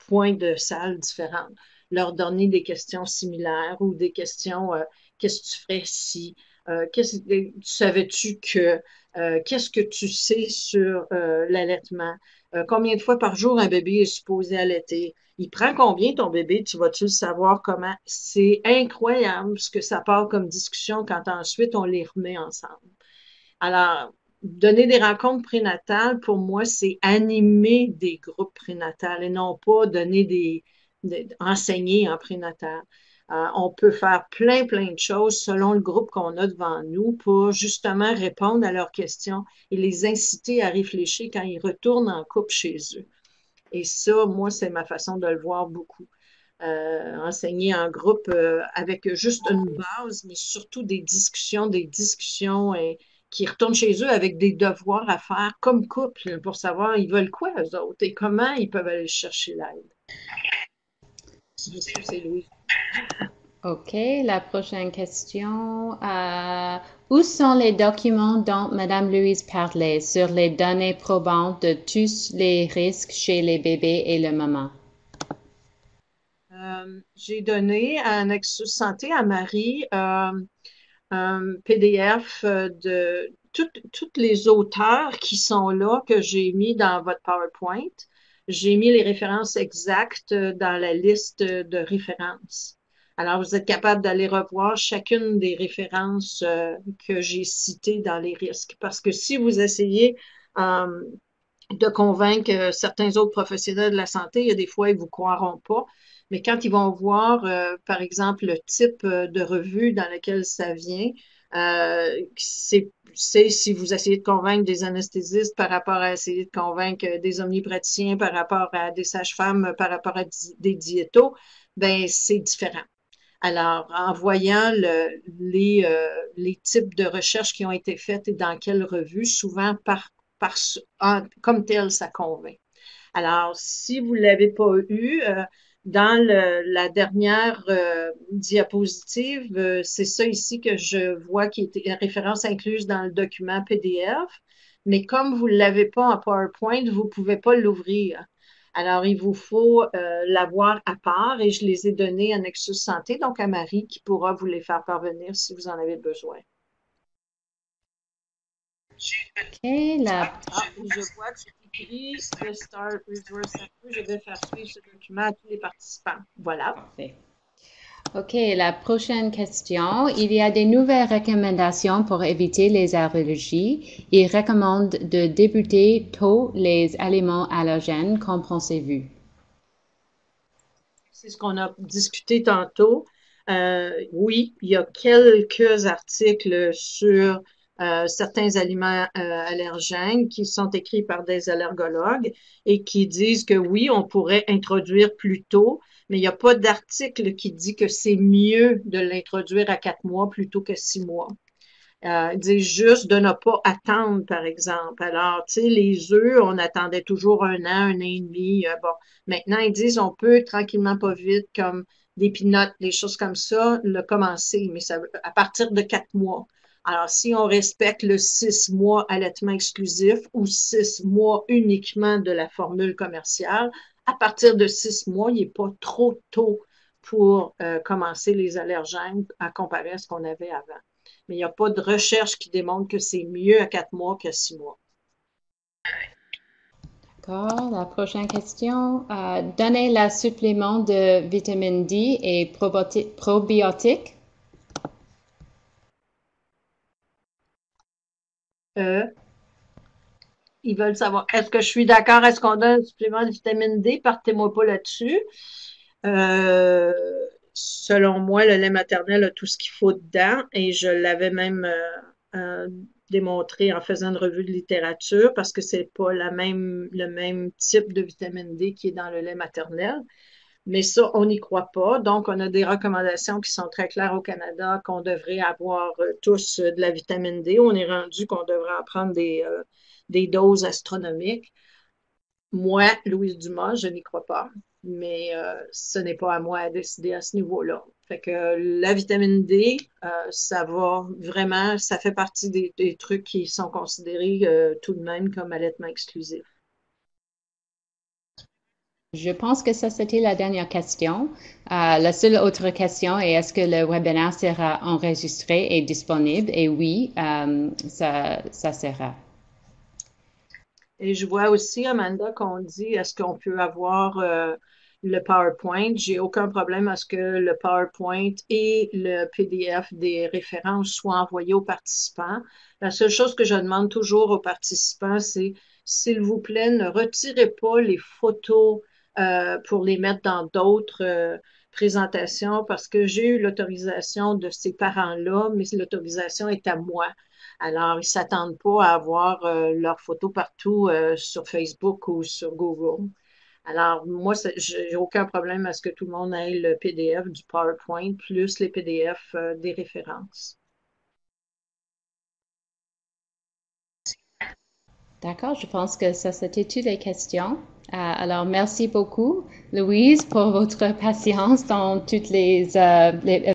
points de salles différentes. Leur donner des questions similaires ou des questions qu'est-ce que tu ferais si, savais-tu que, qu'est-ce que tu sais sur l'allaitement? Combien de fois par jour un bébé est supposé allaiter? Il prend combien ton bébé? Tu vas-tu le savoir comment? C'est incroyable ce que ça part comme discussion quand ensuite on les remet ensemble. Alors, donner des rencontres prénatales, pour moi, c'est animer des groupes prénatales et non pas enseigner en prénatal. On peut faire plein de choses selon le groupe qu'on a devant nous pour justement répondre à leurs questions et les inciter à réfléchir quand ils retournent en couple chez eux. Et ça, moi, c'est ma façon de le voir beaucoup. Enseigner en groupe avec juste une base, mais surtout des discussions et qui retournent chez eux avec des devoirs à faire comme couple pour savoir ils veulent quoi eux autres et comment ils peuvent aller chercher l'aide. C'est Louis. OK, la prochaine question. Où sont les documents dont Madame Louise parlait sur les données probantes de tous les risques chez les bébés et le maman? J'ai donné à Nexus Santé à Marie un PDF de tous les auteurs qui sont là que j'ai mis dans votre PowerPoint. J'ai mis les références exactes dans la liste de références. Alors, vous êtes capable d'aller revoir chacune des références que j'ai citées dans les risques. Parce que si vous essayez de convaincre certains autres professionnels de la santé, il y a des fois, ils vous croiront pas. Mais quand ils vont voir, par exemple, le type de revue dans lequel ça vient, c'est si vous essayez de convaincre des anesthésistes par rapport à essayer de convaincre des omnipraticiens par rapport à des sages-femmes, par rapport à des diétos, ben c'est différent. Alors, en voyant les types de recherches qui ont été faites et dans quelle revue, souvent comme tel, ça convainc. Alors, si vous ne l'avez pas eu, dans la dernière diapositive, c'est ça ici que je vois qui était une référence incluse dans le document PDF, mais comme vous ne l'avez pas en PowerPoint, vous ne pouvez pas l'ouvrir. Alors, il vous faut l'avoir à part et je les ai donnés à Nexus Santé, donc à Marie qui pourra vous les faire parvenir si vous en avez besoin. OK, Je vois que c'est écrit le Star Resource Center. Je vais faire suivre ce document à tous les participants. Voilà. Parfait. OK, la prochaine question. Il y a des nouvelles recommandations pour éviter les allergies. Il recommande de débuter tôt les aliments allergènes. Qu'en pensez-vous? C'est ce qu'on a discuté tantôt. Oui, il y a quelques articles sur certains aliments allergènes qui sont écrits par des allergologues et qui disent que oui, on pourrait introduire plus tôt, mais il n'y a pas d'article qui dit que c'est mieux de l'introduire à 4 mois plutôt que 6 mois. Ils disent juste de ne pas attendre, par exemple. Alors, tu sais, les œufs, on attendait toujours un an et demi. Bon, maintenant, ils disent on peut tranquillement, pas vite, comme des peanuts, des choses comme ça, le commencer, mais ça, à partir de 4 mois. Alors, si on respecte le 6 mois allaitement exclusif ou 6 mois uniquement de la formule commerciale, à partir de 6 mois, il n'est pas trop tôt pour commencer les allergènes à comparer à ce qu'on avait avant. Mais il n'y a pas de recherche qui démontre que c'est mieux à 4 mois qu'à 6 mois. D'accord. La prochaine question. Donnez le supplément de vitamine D et probiotiques. Ils veulent savoir, est-ce que je suis d'accord? Est-ce qu'on donne un supplément de vitamine D? Partez-moi pas là-dessus. Selon moi, le lait maternel a tout ce qu'il faut dedans et je l'avais même démontré en faisant une revue de littérature parce que c'est pas le même type de vitamine D qui est dans le lait maternel. Mais ça, on n'y croit pas. Donc, on a des recommandations qui sont très claires au Canada qu'on devrait avoir tous de la vitamine D. On est rendu qu'on devrait en prendre des doses astronomiques. Moi, Louise Dumas, je n'y crois pas, mais ce n'est pas à moi à décider à ce niveau-là. Fait que la vitamine D, ça va vraiment, ça fait partie des trucs qui sont considérés tout de même comme allaitement exclusif. Je pense que ça, c'était la dernière question. La seule autre question est est-ce que le webinaire sera enregistré et disponible? Et oui, ça sera. Et je vois aussi, Amanda, qu'on dit est-ce qu'on peut avoir le PowerPoint? J'ai aucun problème à ce que le PowerPoint et le PDF des références soient envoyés aux participants. La seule chose que je demande toujours aux participants, c'est s'il vous plaît, ne retirez pas les photos pour les mettre dans d'autres présentations parce que j'ai eu l'autorisation de ces parents-là, mais l'autorisation est à moi. Alors, ils ne s'attendent pas à avoir leurs photos partout sur Facebook ou sur Google. Alors, moi, j'ai aucun problème à ce que tout le monde ait le PDF du PowerPoint plus les PDF des références. D'accord, je pense que ça, c'était toutes les questions. Alors, merci beaucoup, Louise, pour votre patience dans toutes les